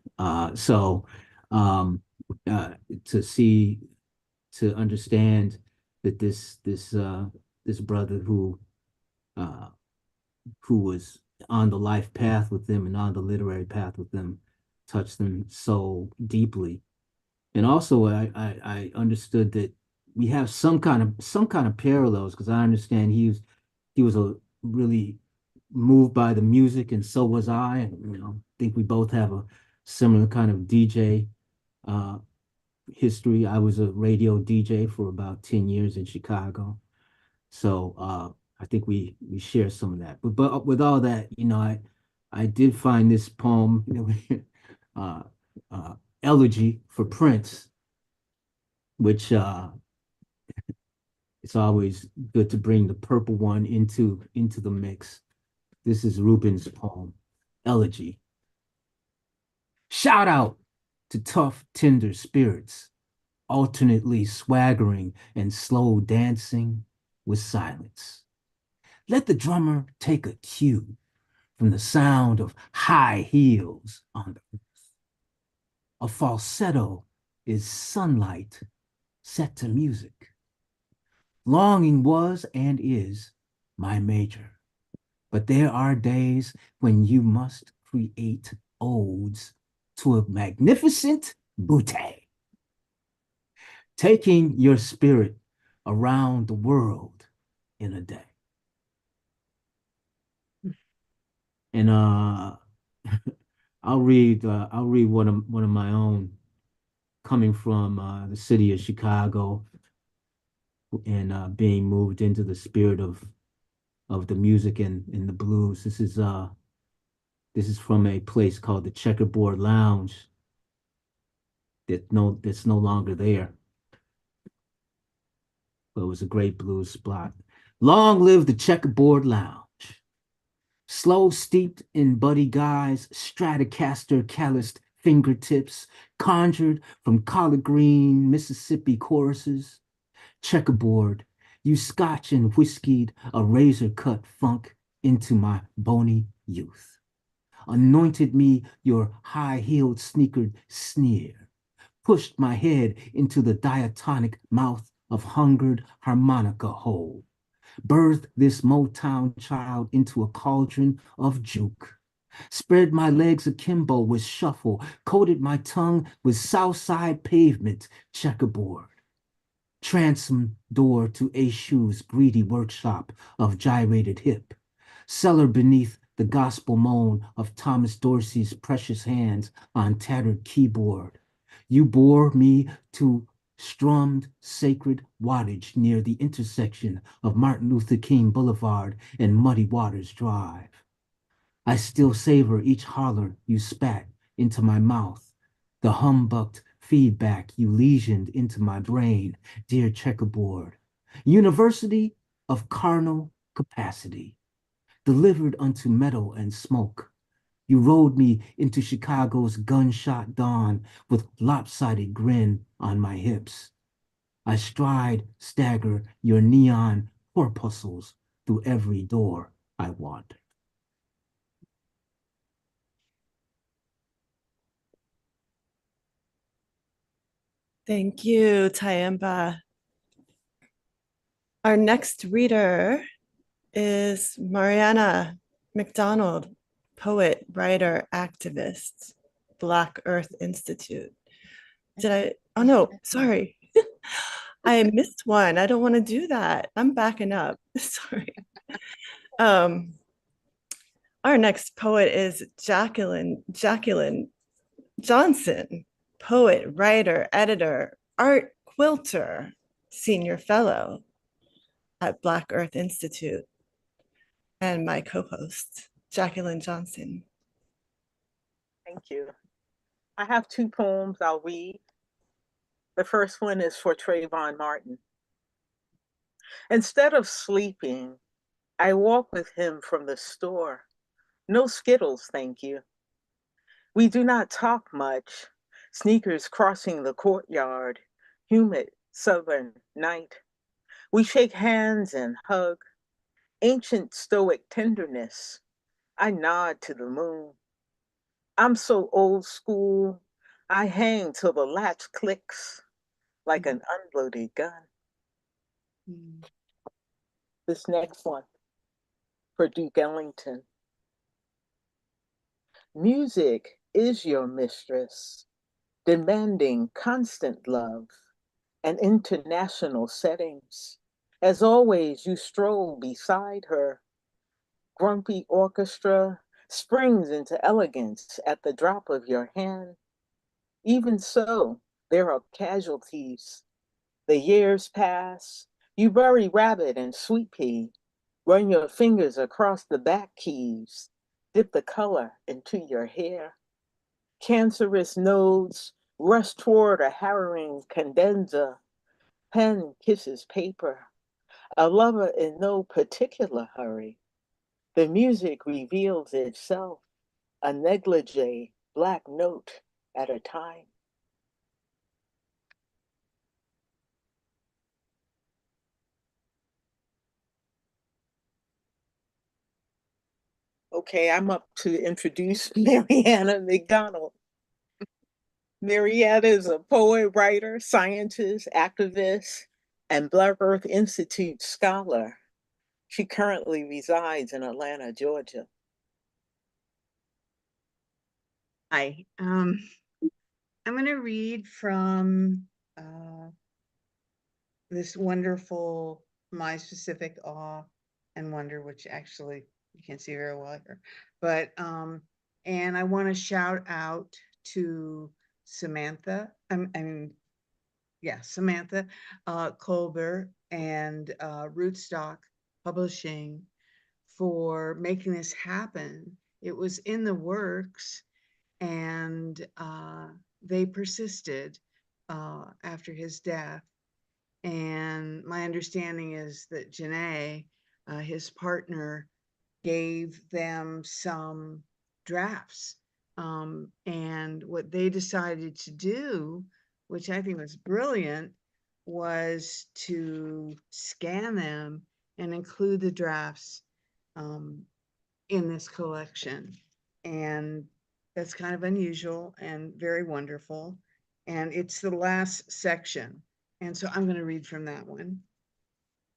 To understand that this brother who was on the life path with them and on the literary path with them touched them so deeply. And also I understood that we have some kind of parallels, because I understand he was a really moved by the music, and so was I. And I think we both have a similar kind of DJ history. I was a radio DJ for about 10 years in Chicago. So I think we share some of that. But with all that, I did find this poem, Elegy for Prince, which it's always good to bring the purple one into the mix. This is Reuben's poem, Elegy. Shout out to tough, tender spirits, alternately swaggering and slow dancing with silence. Let the drummer take a cue from the sound of high heels on the earth. A falsetto is sunlight set to music. Longing was and is my major, but there are days when you must create odes to a magnificent bootay, taking your spirit around the world in a day. And I'll read one of my own, coming from the city of Chicago, and being moved into the spirit of the music and the blues. This is from a place called the Checkerboard Lounge that's no longer there. But it was a great blues spot. Long live the Checkerboard Lounge. Slow steeped in Buddy Guy's Stratocaster calloused fingertips, conjured from collard green Mississippi choruses. Checkerboard, you scotch and whiskeyed a razor-cut funk into my bony youth. Anointed me your high-heeled sneakered sneer, pushed my head into the diatonic mouth of hungered harmonica hole, birthed this Motown child into a cauldron of juke, spread my legs akimbo with shuffle, coated my tongue with Southside pavement checkerboard, transom door to A Shoe's greedy workshop of gyrated hip, cellar beneath the gospel moan of Thomas Dorsey's precious hands on tattered keyboard. You bore me to strummed sacred wattage near the intersection of Martin Luther King Boulevard and Muddy Waters Drive. I still savor each holler you spat into my mouth, the humbucked feedback you lesioned into my brain, dear checkerboard. University of carnal capacity, delivered unto metal and smoke. You rode me into Chicago's gunshot dawn with lopsided grin on my hips. I stride, stagger your neon corpuscles through every door I wander. Thank you, Tyemba. Our next reader is Mariana McDonald, poet, writer, activist, Black Earth Institute. Oh no, sorry. I missed one. I don't want to do that. I'm backing up. Sorry. Our next poet is Jacqueline Johnson, poet, writer, editor, art quilter, senior fellow at Black Earth Institute, and my co-host, Jacqueline Johnson. Thank you. I have 2 poems I'll read. The first one is for Trayvon Martin. Instead of sleeping, I walk with him from the store. No Skittles, thank you. We do not talk much. Sneakers crossing the courtyard, humid southern night. We shake hands and hug. Ancient stoic tenderness. I nod to the moon. I'm so old school. I hang till the latch clicks like an unloaded gun. This next one for Duke Ellington. Music is your mistress, demanding constant love and international settings. As always, you stroll beside her. Grumpy orchestra springs into elegance at the drop of your hand. Even so, there are casualties. The years pass. You bury rabbit and sweet pea. Run your fingers across the back keys. Dip the color into your hair. Cancerous nodes rush toward a harrowing cadenza. Pen kisses paper. A lover in no particular hurry. The music reveals itself, a negligee black note at a time. Okay, I'm up to introduce Mariana McDonald. Mariana is a poet, writer, scientist, activist, and Black Earth Institute scholar. She currently resides in Atlanta, Georgia. Hi, I'm going to read from this wonderful My Specific Awe and Wonder, which actually you can't see very well here, but and I want to shout out to Samantha, Samantha Colbert and Rootstock Publishing for making this happen. It was in the works, and they persisted after his death. And my understanding is that Janae, his partner, gave them some drafts. And what they decided to do, which I think was brilliant, was to scan them and include the drafts in this collection. And that's kind of unusual and very wonderful. And it's the last section. And so I'm going to read from that one.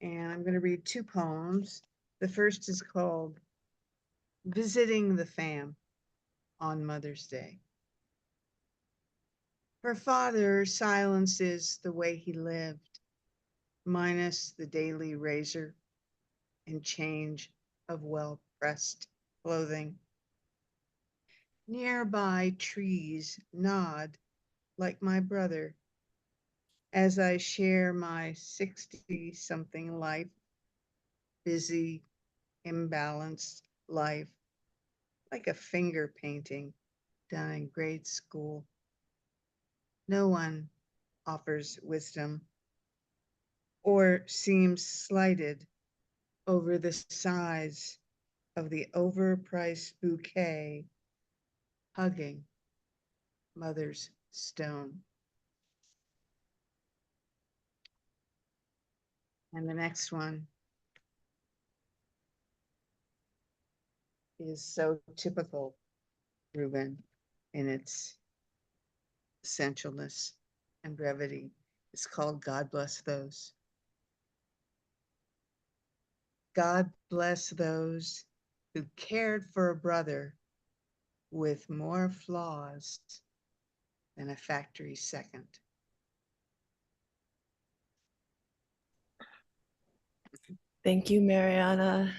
And I'm going to read two poems. The first is called Visiting the Fam on Mother's Day. Her father silences the way he lived, minus the daily razor and change of well-pressed clothing. Nearby trees nod like my brother as I share my 60-something life, busy, imbalanced life, like a finger painting done in grade school. No one offers wisdom or seems slighted over the size of the overpriced bouquet hugging mother's stone. And the next one is so typical Reuben in its essentialness and brevity. It's called God Bless Those. God bless those who cared for a brother with more flaws than a factory second. Thank you, Mariana.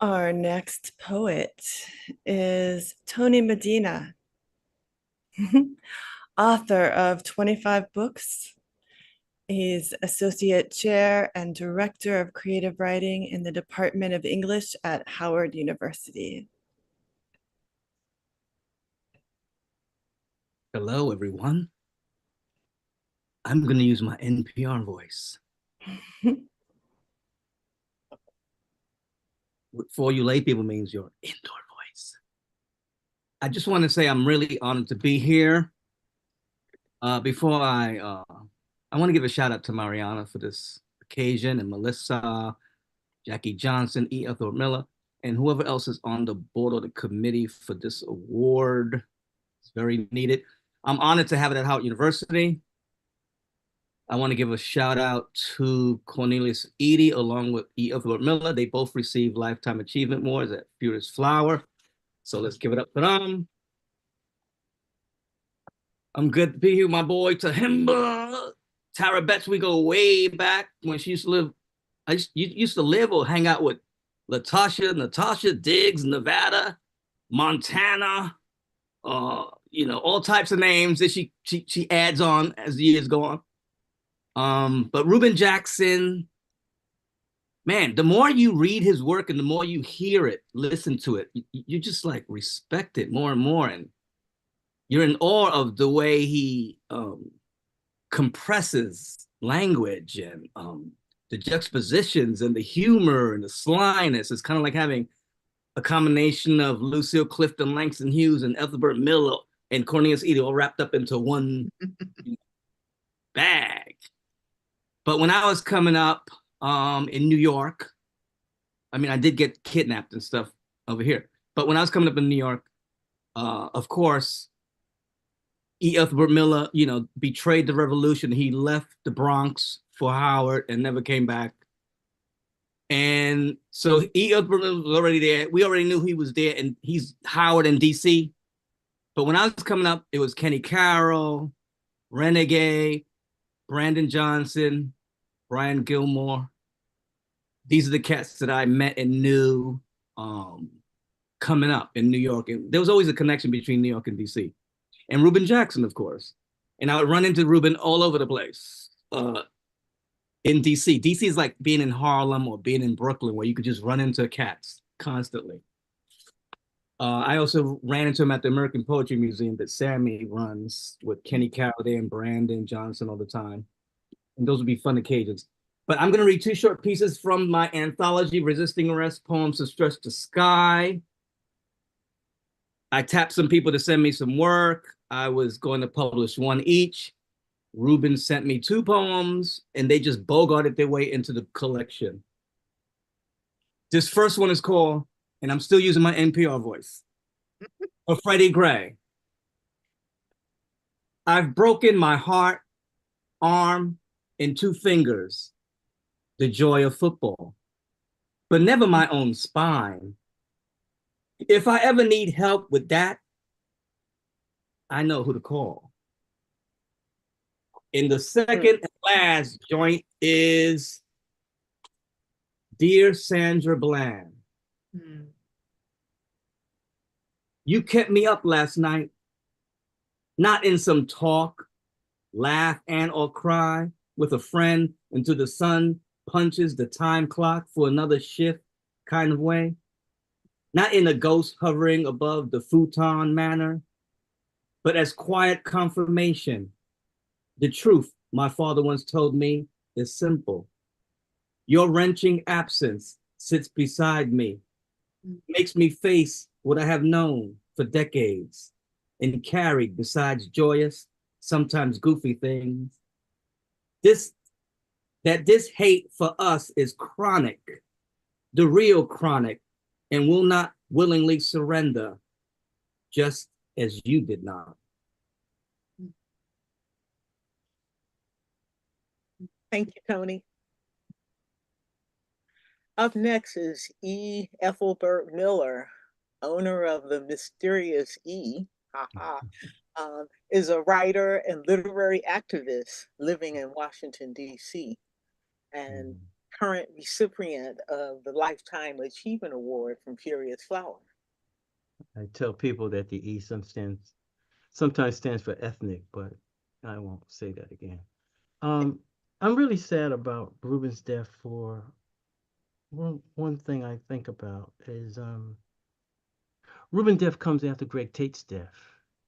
Our next poet is Toni Medina, author of 25 books. He's associate chair and director of creative writing in the Department of English at Howard University. Hello, everyone. I'm going to use my NPR voice. For you lay people means your indoor voice. I just want to say I'm really honored to be here. Before I want to give a shout out to Mariana for this occasion, and Melissa, Jackie Johnson, E. Ethel Miller, and whoever else is on the board or the committee for this award. It's very needed. I'm honored to have it at Howard University. I want to give a shout out to Cornelius Eady along with E. Ethel Miller. They both received Lifetime Achievement Awards at Furious Flower. So let's give it up for them. I'm good to be here with my boy Tahimba. Tara Betts, we go way back when she used to live. Used to live or hang out with Natasha Diggs, Nevada, Montana, all types of names that she adds on as the years go on. But Reuben Jackson, man, the more you read his work and the more you hear it, listen to it, you just like respect it more and more. And you're in awe of the way he compresses language and the juxtapositions and the humor and the slyness. It's kind of like having a combination of Lucille Clifton, Langston Hughes, and Ethelbert Miller and Cornelius Eady all wrapped up into one bag. But when I was coming up in New York, I mean, I did get kidnapped and stuff over here. But when I was coming up in New York, of course, E. Ethelbert Miller, betrayed the revolution. He left the Bronx for Howard and never came back. And so E. Ethelbert Miller was already there. We already knew he was there, and he's Howard in DC. But when I was coming up, it was Kenny Carroll, Renegade, Brandon Johnson, Brian Gilmore. These are the cats that I met and knew coming up in New York. And there was always a connection between New York and DC. And Reuben Jackson, of course. And I would run into Reuben all over the place in DC. DC is like being in Harlem or being in Brooklyn, where you could just run into cats constantly. I also ran into him at the American Poetry Museum that Sammy runs with Kenny Carroll and Brandon Johnson all the time. And those would be fun occasions. But I'm going to read two short pieces from my anthology, Resisting Arrest, Poems to Stretch the Sky. I tapped some people to send me some work. I was going to publish one each. Reuben sent me two poems, and they just bogarted their way into the collection. This first one is called, and I'm still using my NPR voice, for Freddie Gray. I've broken my heart, arm, and two fingers, the joy of football, but never my own spine. If I ever need help with that, I know who to call. And the second and last joint is Dear Sandra Bland. You kept me up last night, not in some talk, laugh, and or cry with a friend until the sun punches the time clock for another shift kind of way. Not in a ghost hovering above the futon manner, but as quiet confirmation. The truth, my father once told me, is simple. Your wrenching absence sits beside me, makes me face what I have known for decades and carried besides joyous, sometimes goofy things. This hate for us is chronic, the real chronic, and will not willingly surrender, just as you did not. Thank you, Toni. Up next is E. Ethelbert Miller, owner of the mysterious E, is a writer and literary activist living in Washington, D.C., and current recipient of the Lifetime Achievement Award from Furious Flower. I tell people that the E sometimes stands for ethnic, but I won't say that again. I'm really sad about Reuben's death for one thing I think about is Reuben's death comes after Greg Tate's death.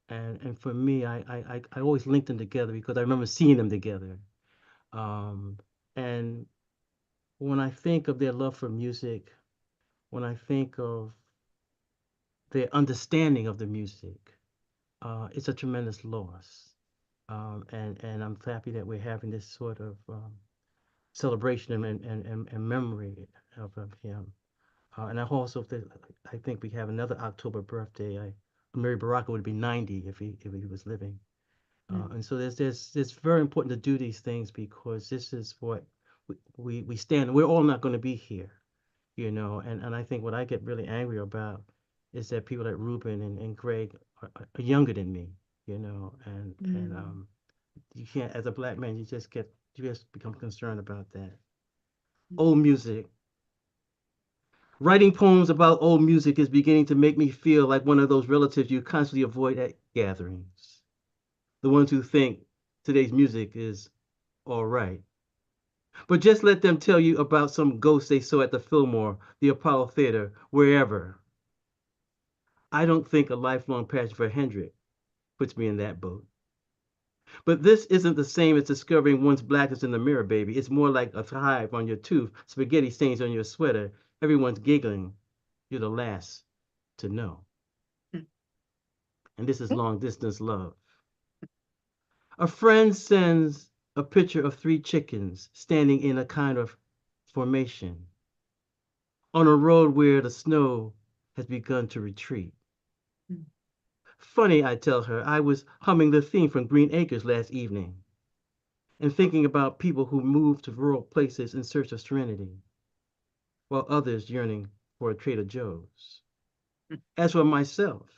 And for me, I always link them together because I remember seeing them together. And when I think of their love for music, when I think of their understanding of the music, it's a tremendous loss. And I'm happy that we're having this sort of celebration and memory of him. And I think we have another October birthday. Mary Baraka would be 90 if he was living. And so it's very important to do these things because this is what we stand. We're all not going to be here, you know. And I think what I get really angry about is that people like Reuben and Greg are younger than me, you know. And you can't, as a Black man, you just become concerned about that. Old music. Writing poems about old music is beginning to make me feel like one of those relatives you constantly avoid at gatherings. The ones who think today's music is all right. But just let them tell you about some ghost they saw at the Fillmore, the Apollo Theater, wherever. I don't think a lifelong passion for Hendrix puts me in that boat. But this isn't the same as discovering one's blackness in the mirror, baby. It's more like a hive on your tooth, spaghetti stains on your sweater. Everyone's giggling. You're the last to know. And this is long distance love. A friend sends a picture of 3 chickens standing in a kind of formation on a road where the snow has begun to retreat. Funny, I tell her, I was humming the theme from Green Acres last evening and thinking about people who move to rural places in search of serenity, while others yearning for a Trader Joe's. As for myself,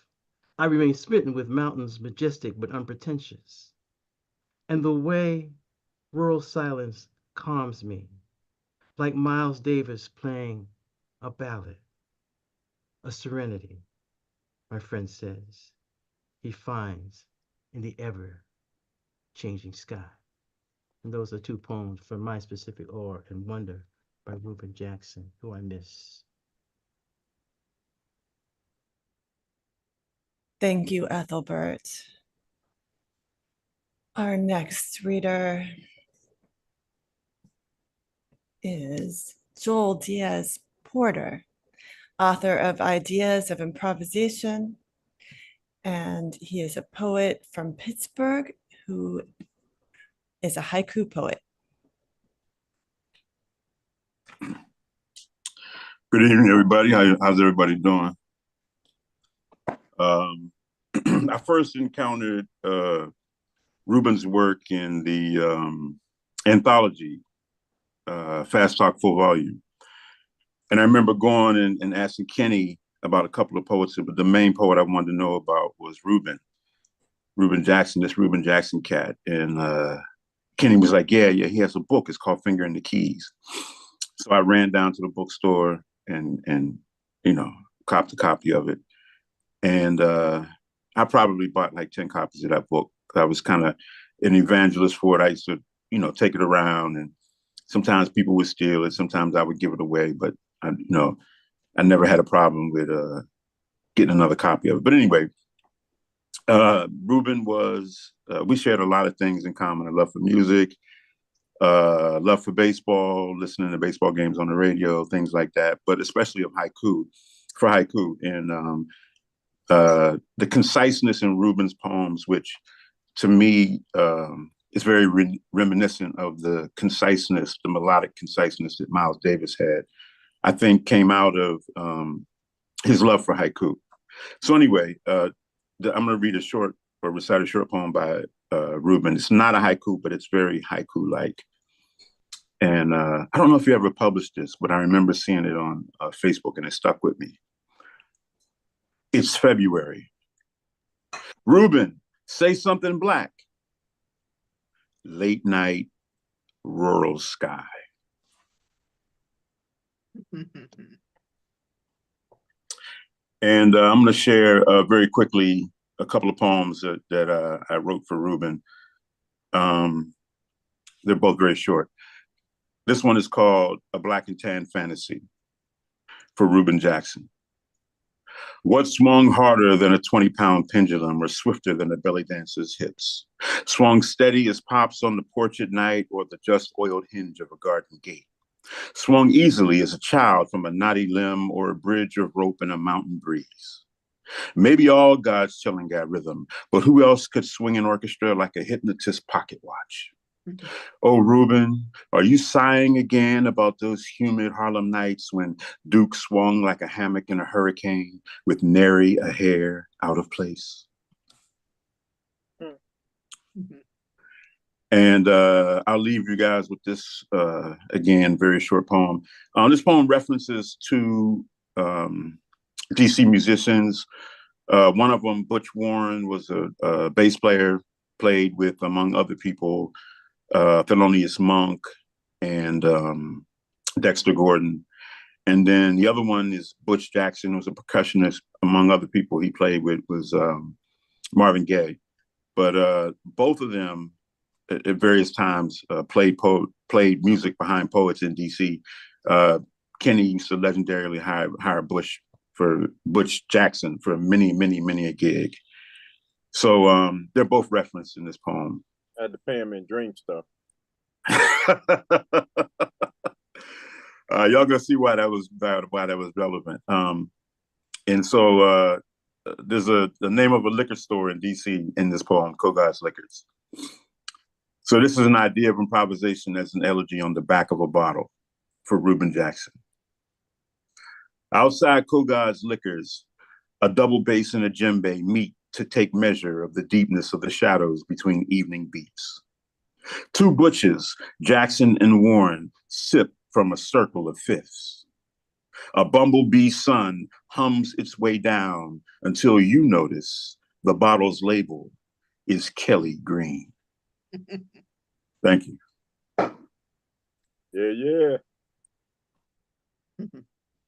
I remain smitten with mountains majestic but unpretentious, and the way rural silence calms me, like Miles Davis playing a ballad, a serenity, my friend says, he finds in the ever-changing sky. And those are 2 poems from my specific Awe and Wonder by Reuben Jackson, who I miss. Thank you, Ethelbert. Our next reader is Joel Diaz Porter, author of Ideas of Improvisation. And he is a poet from Pittsburgh who is a haiku poet. Good evening, everybody. How's everybody doing? I first encountered Reuben's work in the anthology, Fast Talk Full Volume. And I remember going and asking Kenny about a couple of poets, but the main poet I wanted to know about was Reuben Jackson, this Reuben Jackson cat. And Kenny was like, yeah, he has a book. It's called Finger in the Keys. So I ran down to the bookstore and copped a copy of it. And I probably bought like 10 copies of that book. I was kind of an evangelist for it. I used to, take it around, and sometimes people would steal it. Sometimes I would give it away, but I never had a problem with getting another copy of it. But anyway, Reuben we shared a lot of things in common. A love for music, love for baseball, listening to baseball games on the radio, things like that, but especially of haiku. And the conciseness in Reuben's poems, which to me is very reminiscent of the conciseness, the melodic conciseness that Miles Davis had, I think came out of his love for haiku. So anyway, I'm going to read recite a short poem by Reuben. It's not a haiku, but it's very haiku-like. And I don't know if you ever published this, but I remember seeing it on Facebook and it stuck with me. It's February. Reuben, say something black. Late night, rural sky. And I'm going to share very quickly a couple of poems that I wrote for Reuben. They're both very short. This one is called A Black and Tan Fantasy for Reuben Jackson. What swung harder than a 20-pound pendulum or swifter than a belly dancer's hips? Swung steady as pops on the porch at night or the just oiled hinge of a garden gate? Swung easily as a child from a knotty limb or a bridge of rope in a mountain breeze? Maybe all gods chilling got rhythm, but who else could swing an orchestra like a hypnotist pocket watch? Oh, Reuben, are you sighing again about those humid Harlem nights when Duke swung like a hammock in a hurricane with nary a hair out of place? And I'll leave you guys with this, again, very short poem. This poem references two DC musicians. One of them, Butch Warren, was a bass player, played with, among other people, Thelonious Monk and Dexter Gordon. And then the other one is Butch Jackson, who was a percussionist. Among other people he played with was Marvin Gaye. But both of them at various times played music behind poets in DC. Kenny used to legendarily hire Butch Jackson for many a gig. So they're both referenced in this poem. I had to pay him in dream stuff. Y'all gonna see why that was relevant. And so there's the name of a liquor store in DC in this poem, Kogar's Liquors. So this is an idea of improvisation as an elegy on the back of a bottle for Reuben Jackson. Outside Kogar's Liquors, a double bass and a djembe meet to take measure of the deepness of the shadows between evening beats. Two butches, Jackson and Warren, sip from a circle of fifths. A bumblebee sun hums its way down until you notice the bottle's label is Kelly Green. Thank you. Yeah.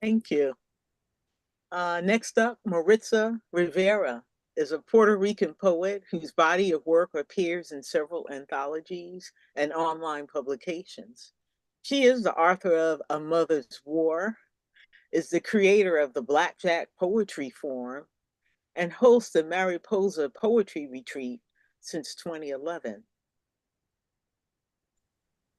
Thank you. Next up, Maritza Rivera is a Puerto Rican poet whose body of work appears in several anthologies and online publications. She is the author of A Mother's War, is the creator of the Blackjack Poetry Forum, and hosts the Mariposa Poetry Retreat since 2011.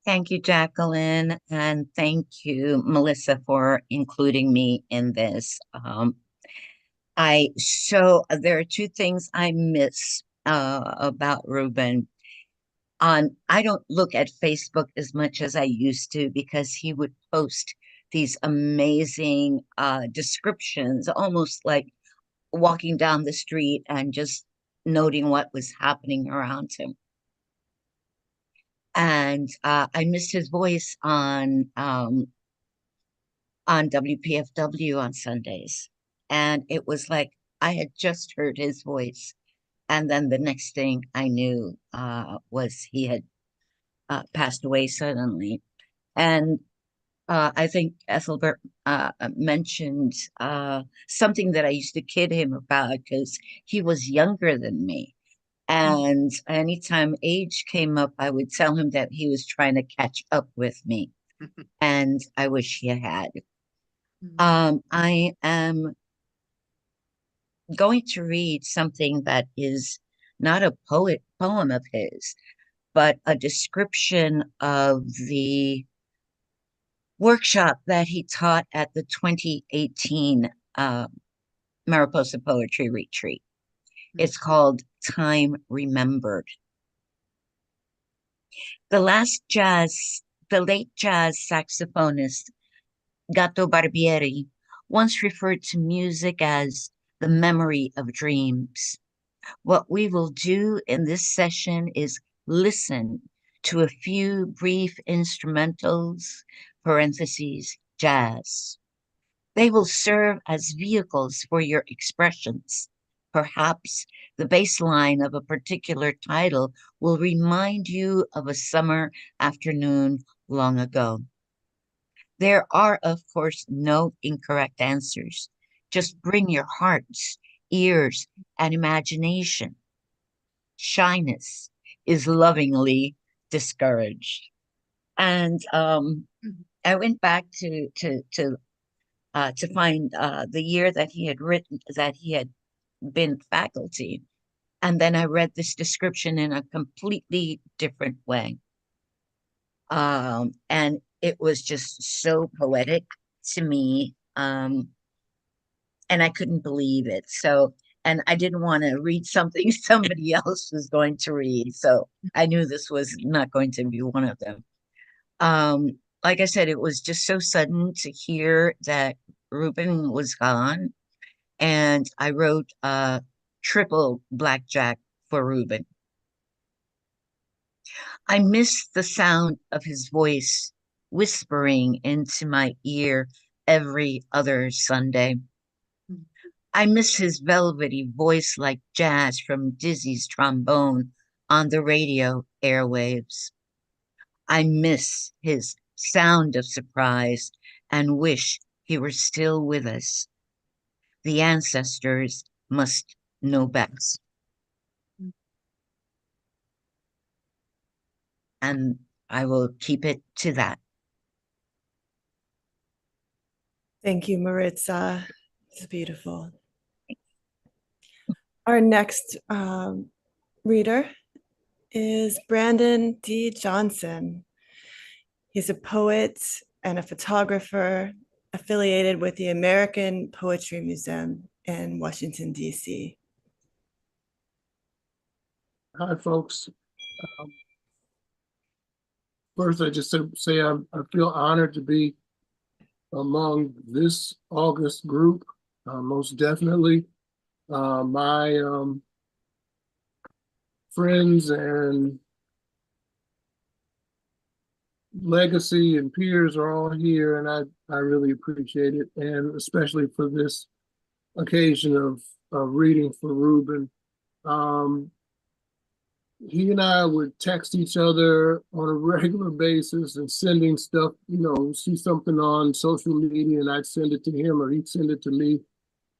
Thank you, Jacqueline, and thank you, Melissa, for including me in this. There are two things I miss about Reuben. I don't look at Facebook as much as I used to because he would post these amazing descriptions, almost like walking down the street and just noting what was happening around him. And I missed his voice on WPFW on Sundays, and it was like I had just heard his voice, and then the next thing I knew was he had passed away suddenly. And I think Ethelbert mentioned something that I used to kid him about because he was younger than me. And anytime age came up, I would tell him that he was trying to catch up with me. And I wish he had. I am going to read something that is not a poem of his, but a description of the workshop that he taught at the 2018 Mariposa Poetry Retreat. It's called Time Remembered. The late jazz saxophonist Gato Barbieri once referred to music as the memory of dreams. What we will do in this session is listen to a few brief instrumentals, parentheses, jazz. They will serve as vehicles for your expressions. Perhaps the bass line of a particular title will remind you of a summer afternoon long ago. There are, of course, no incorrect answers. Just bring your hearts, ears, and imagination. Shyness is lovingly discouraged. And I went back to find the year that he had been faculty, and then I read this description in a completely different way. And it was just so poetic to me. And I couldn't believe it. So, and I didn't want to read something somebody else was going to read. So I knew this was not going to be one of them. Like I said, it was just so sudden to hear that Reuben was gone. And I wrote triple blackjack for Reuben. I miss the sound of his voice whispering into my ear every other Sunday. I miss his velvety voice like jazz from Dizzy's trombone on the radio airwaves. I miss his sound of surprise and wish he were still with us. The ancestors must know best. And I will keep it to that. Thank you, Maritza. It's beautiful. Our next reader is Brandon D. Johnson. He's a poet and a photographer affiliated with the American Poetry Museum in Washington, D.C. Hi, folks. First, I just say I feel honored to be among this August group. Most definitely, my friends and legacy and peers are all here, and I really appreciate it, and especially for this occasion of reading for Reuben. He and I would text each other on a regular basis and sending stuff, see something on social media and I'd send it to him or he'd send it to me.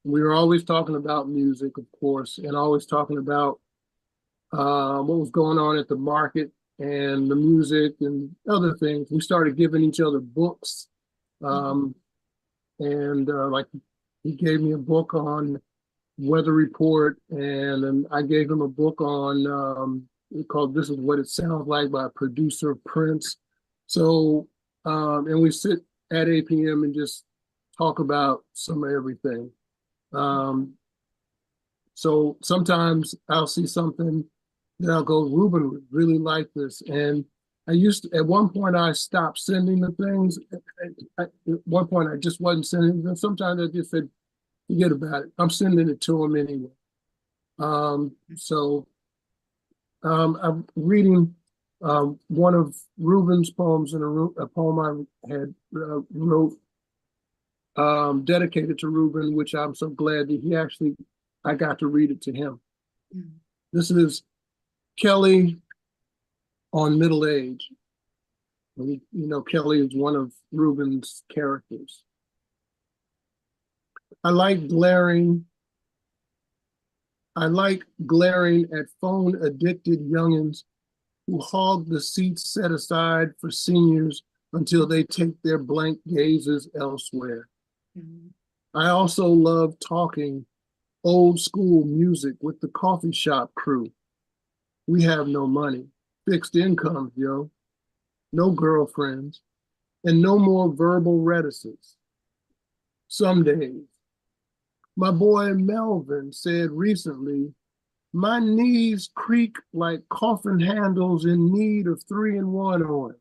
We were always talking about music, of course, and always talking about what was going on at the market and the music and other things. We started giving each other books. Like he gave me a book on Weather Report, and I gave him a book on called This Is What It Sounds Like by producer Prince. So, and we sit at APM and just talk about some of everything. So sometimes I'll see something that I'll go, Reuben would really like this. And at one point I stopped sending the things. At one point I just wasn't sending them. Sometimes I just said, forget about it. I'm sending it to him anyway. I'm reading one of Reuben's poems in a poem I had wrote dedicated to Reuben, which I'm so glad that I got to read it to him. Mm. This is Kelly on middle age. Kelly is one of Reuben's characters. I like glaring at phone-addicted youngins who hog the seats set aside for seniors until they take their blank gazes elsewhere. Mm-hmm. I also love talking old school music with the coffee shop crew. We have no money, fixed incomes, yo, no girlfriends, and no more verbal reticence. Some days. My boy Melvin said recently, my knees creak like coffin handles in need of 3-in-1 oil.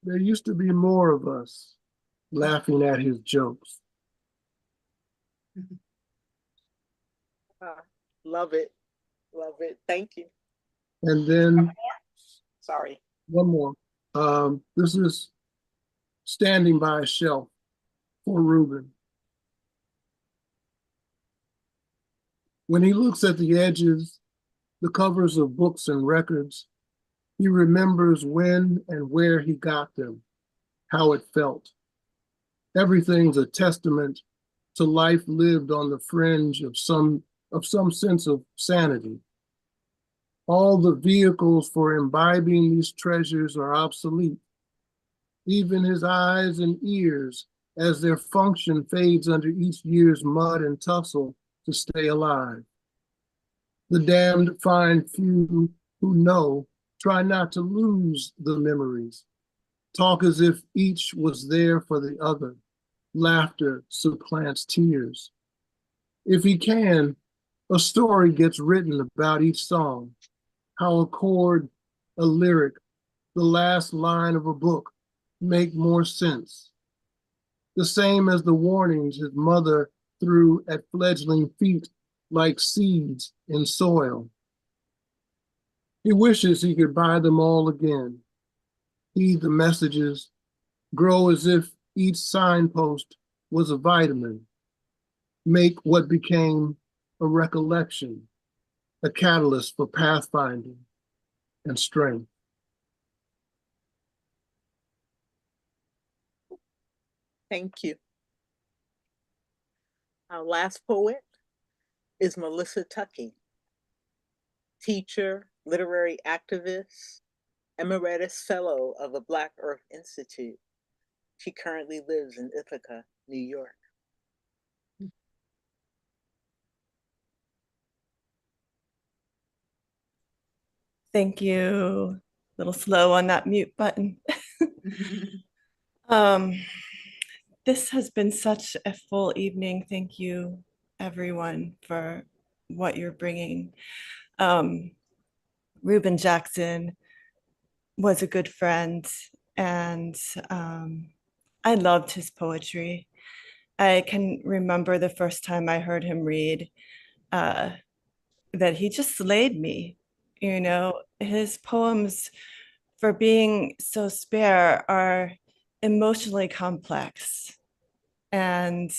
There used to be more of us laughing at his jokes. Love it. Love it. Thank you. And then, sorry. One more. This is Standing by a Shelf for Reuben. When he looks at the edges, the covers of books and records, he remembers when and where he got them, how it felt. Everything's a testament to life lived on the fringe of some sense of sanity. All the vehicles for imbibing these treasures are obsolete. Even his eyes and ears, as their function fades under each year's mud and tussle to stay alive. The damned find few who know try not to lose the memories. Talk as if each was there for the other. Laughter supplants tears. If he can, a story gets written about each song. How a chord, a lyric, the last line of a book make more sense. The same as the warnings his mother threw at fledgling feet like seeds in soil. He wishes he could buy them all again. Heed the messages, grow as if each signpost was a vitamin. Make what became a recollection, a catalyst for pathfinding and strength. Thank you. Our last poet is Melissa Tuckey, teacher, literary activist, emeritus fellow of the Black Earth Institute. She currently lives in Ithaca, New York. Thank you. A little slow on that mute button. This has been such a full evening. Thank you, everyone, for what you're bringing. Reuben Jackson was a good friend, and I loved his poetry. I can remember the first time I heard him read that he just slayed me. You know, his poems, for being so spare, are emotionally complex. And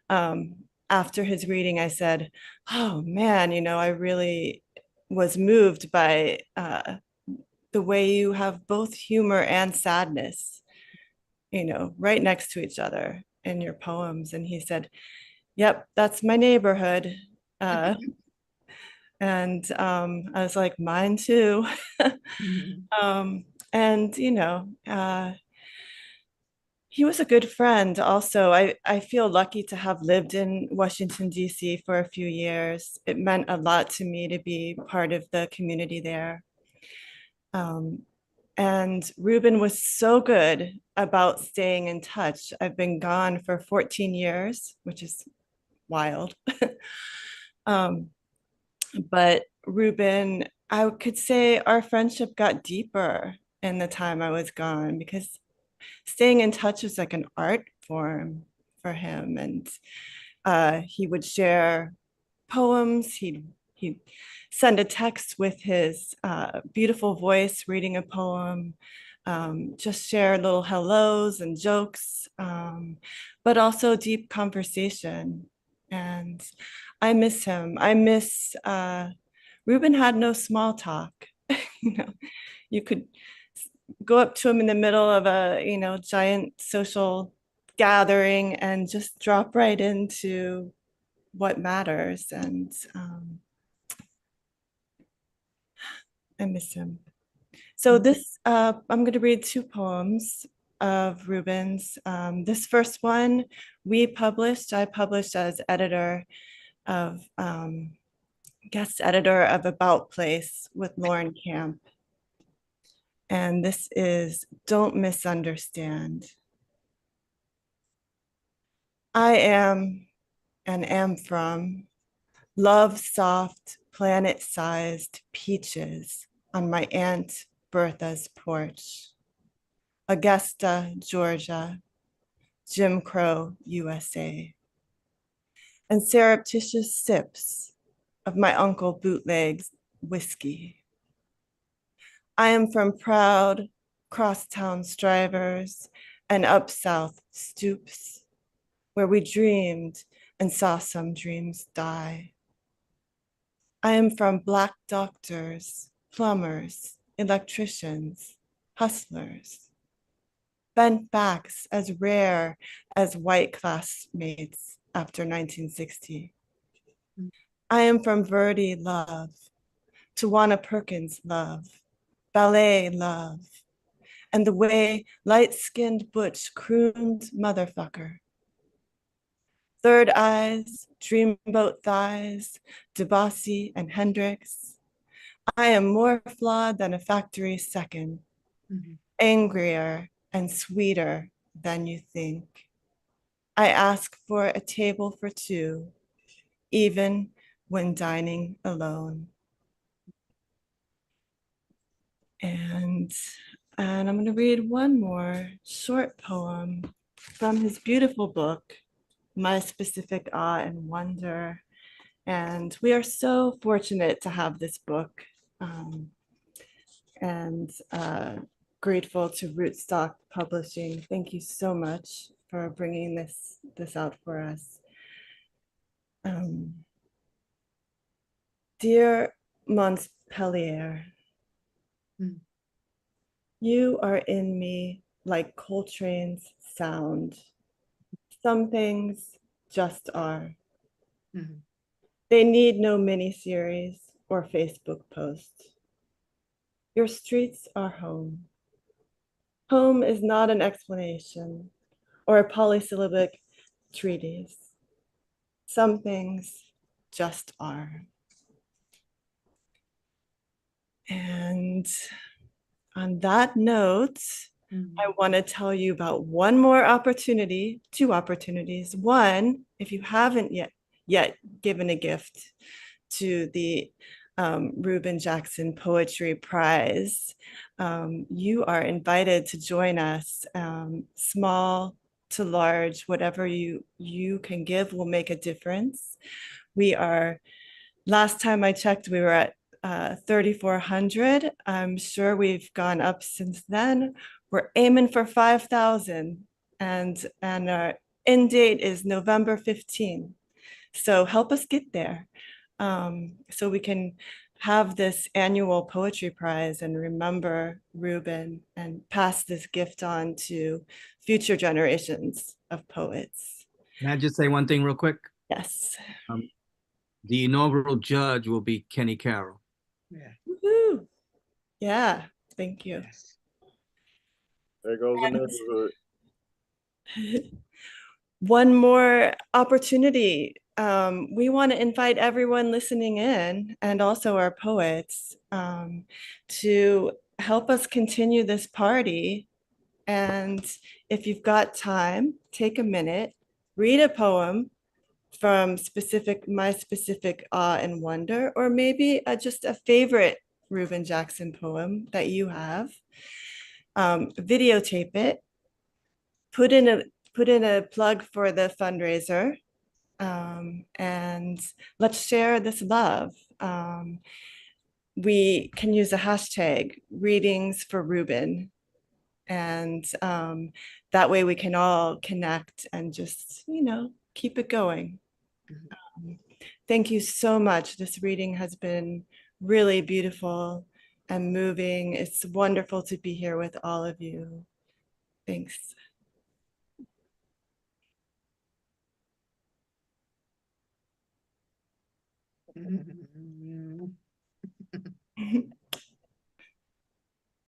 after his reading, I said, oh man, you know, I really was moved by the way you have both humor and sadness, you know, right next to each other in your poems. And he said, yep, that's my neighborhood. And I was like, mine too. And, you know, he was a good friend also. I feel lucky to have lived in Washington, D.C. for a few years. It meant a lot to me to be part of the community there. And Reuben was so good about staying in touch. I've been gone for 14 years, which is wild. But Reuben, I could say our friendship got deeper in the time I was gone because staying in touch was like an art form for him. And he would share poems. He'd send a text with his beautiful voice reading a poem, just share little hellos and jokes, but also deep conversation. And I miss him. I miss, Reuben had no small talk. You know, you could go up to him in the middle of a, giant social gathering and just drop right into what matters. And I miss him. So this, I'm going to read two poems of Reuben's. This first one I published as editor of, guest editor of About Place with Lauren Camp. And this is Don't Misunderstand. I am and am from love soft planet-sized peaches on my Aunt Bertha's porch. Augusta, Georgia, Jim Crow, USA. And surreptitious sips of my Uncle Bootleg's whiskey. I am from proud crosstown strivers and up south stoops, where we dreamed and saw some dreams die. I am from Black doctors, plumbers, electricians, hustlers, bent backs as rare as white classmates after 1960. I am from Verdi love, Tawana Perkins love, ballet love, and the way light-skinned butch crooned motherfucker. Third eyes, dreamboat thighs, Debussy and Hendrix. I am more flawed than a factory second, angrier and sweeter than you think. I ask for a table for two, even when dining alone. And I'm going to read one more short poem from his beautiful book, My Specific Awe and Wonder. And we are so fortunate to have this book, and grateful to Rootstock Publishing. Thank you so much for bringing this out for us. Dear Montpellier, you are in me like Coltrane's sound. Some things just are. They need no miniseries or Facebook post. Your streets are home. Home is not an explanation or a polysyllabic treatise. Some things just are. And on that note, I want to tell you about one more opportunity, two opportunities. One, if you haven't yet given a gift to the Reuben Jackson Poetry Prize, you are invited to join us. Small to large, whatever you can give will make a difference. Last time I checked, we were at 3,400. I'm sure we've gone up since then. We're aiming for 5,000, and our end date is November 15. So help us get there, so we can have this annual poetry prize and remember Reuben and pass this gift on to future generations of poets. Can I just say one thing real quick? Yes. The inaugural judge will be Kenny Carroll. Yeah. Woohoo. Yeah, thank you. Yes. There goes the neighborhood. One more opportunity. We want to invite everyone listening in and also our poets to help us continue this party. And if you've got time, take a minute, read a poem from my specific awe and wonder, or maybe just a favorite Reuben Jackson poem that you have. Videotape it, put in a plug for the fundraiser, and let's share this love. We can use a hashtag, readings for Reuben, and that way we can all connect and just, keep it going. Thank you so much. This reading has been really beautiful and moving. It's wonderful to be here with all of you. Thanks.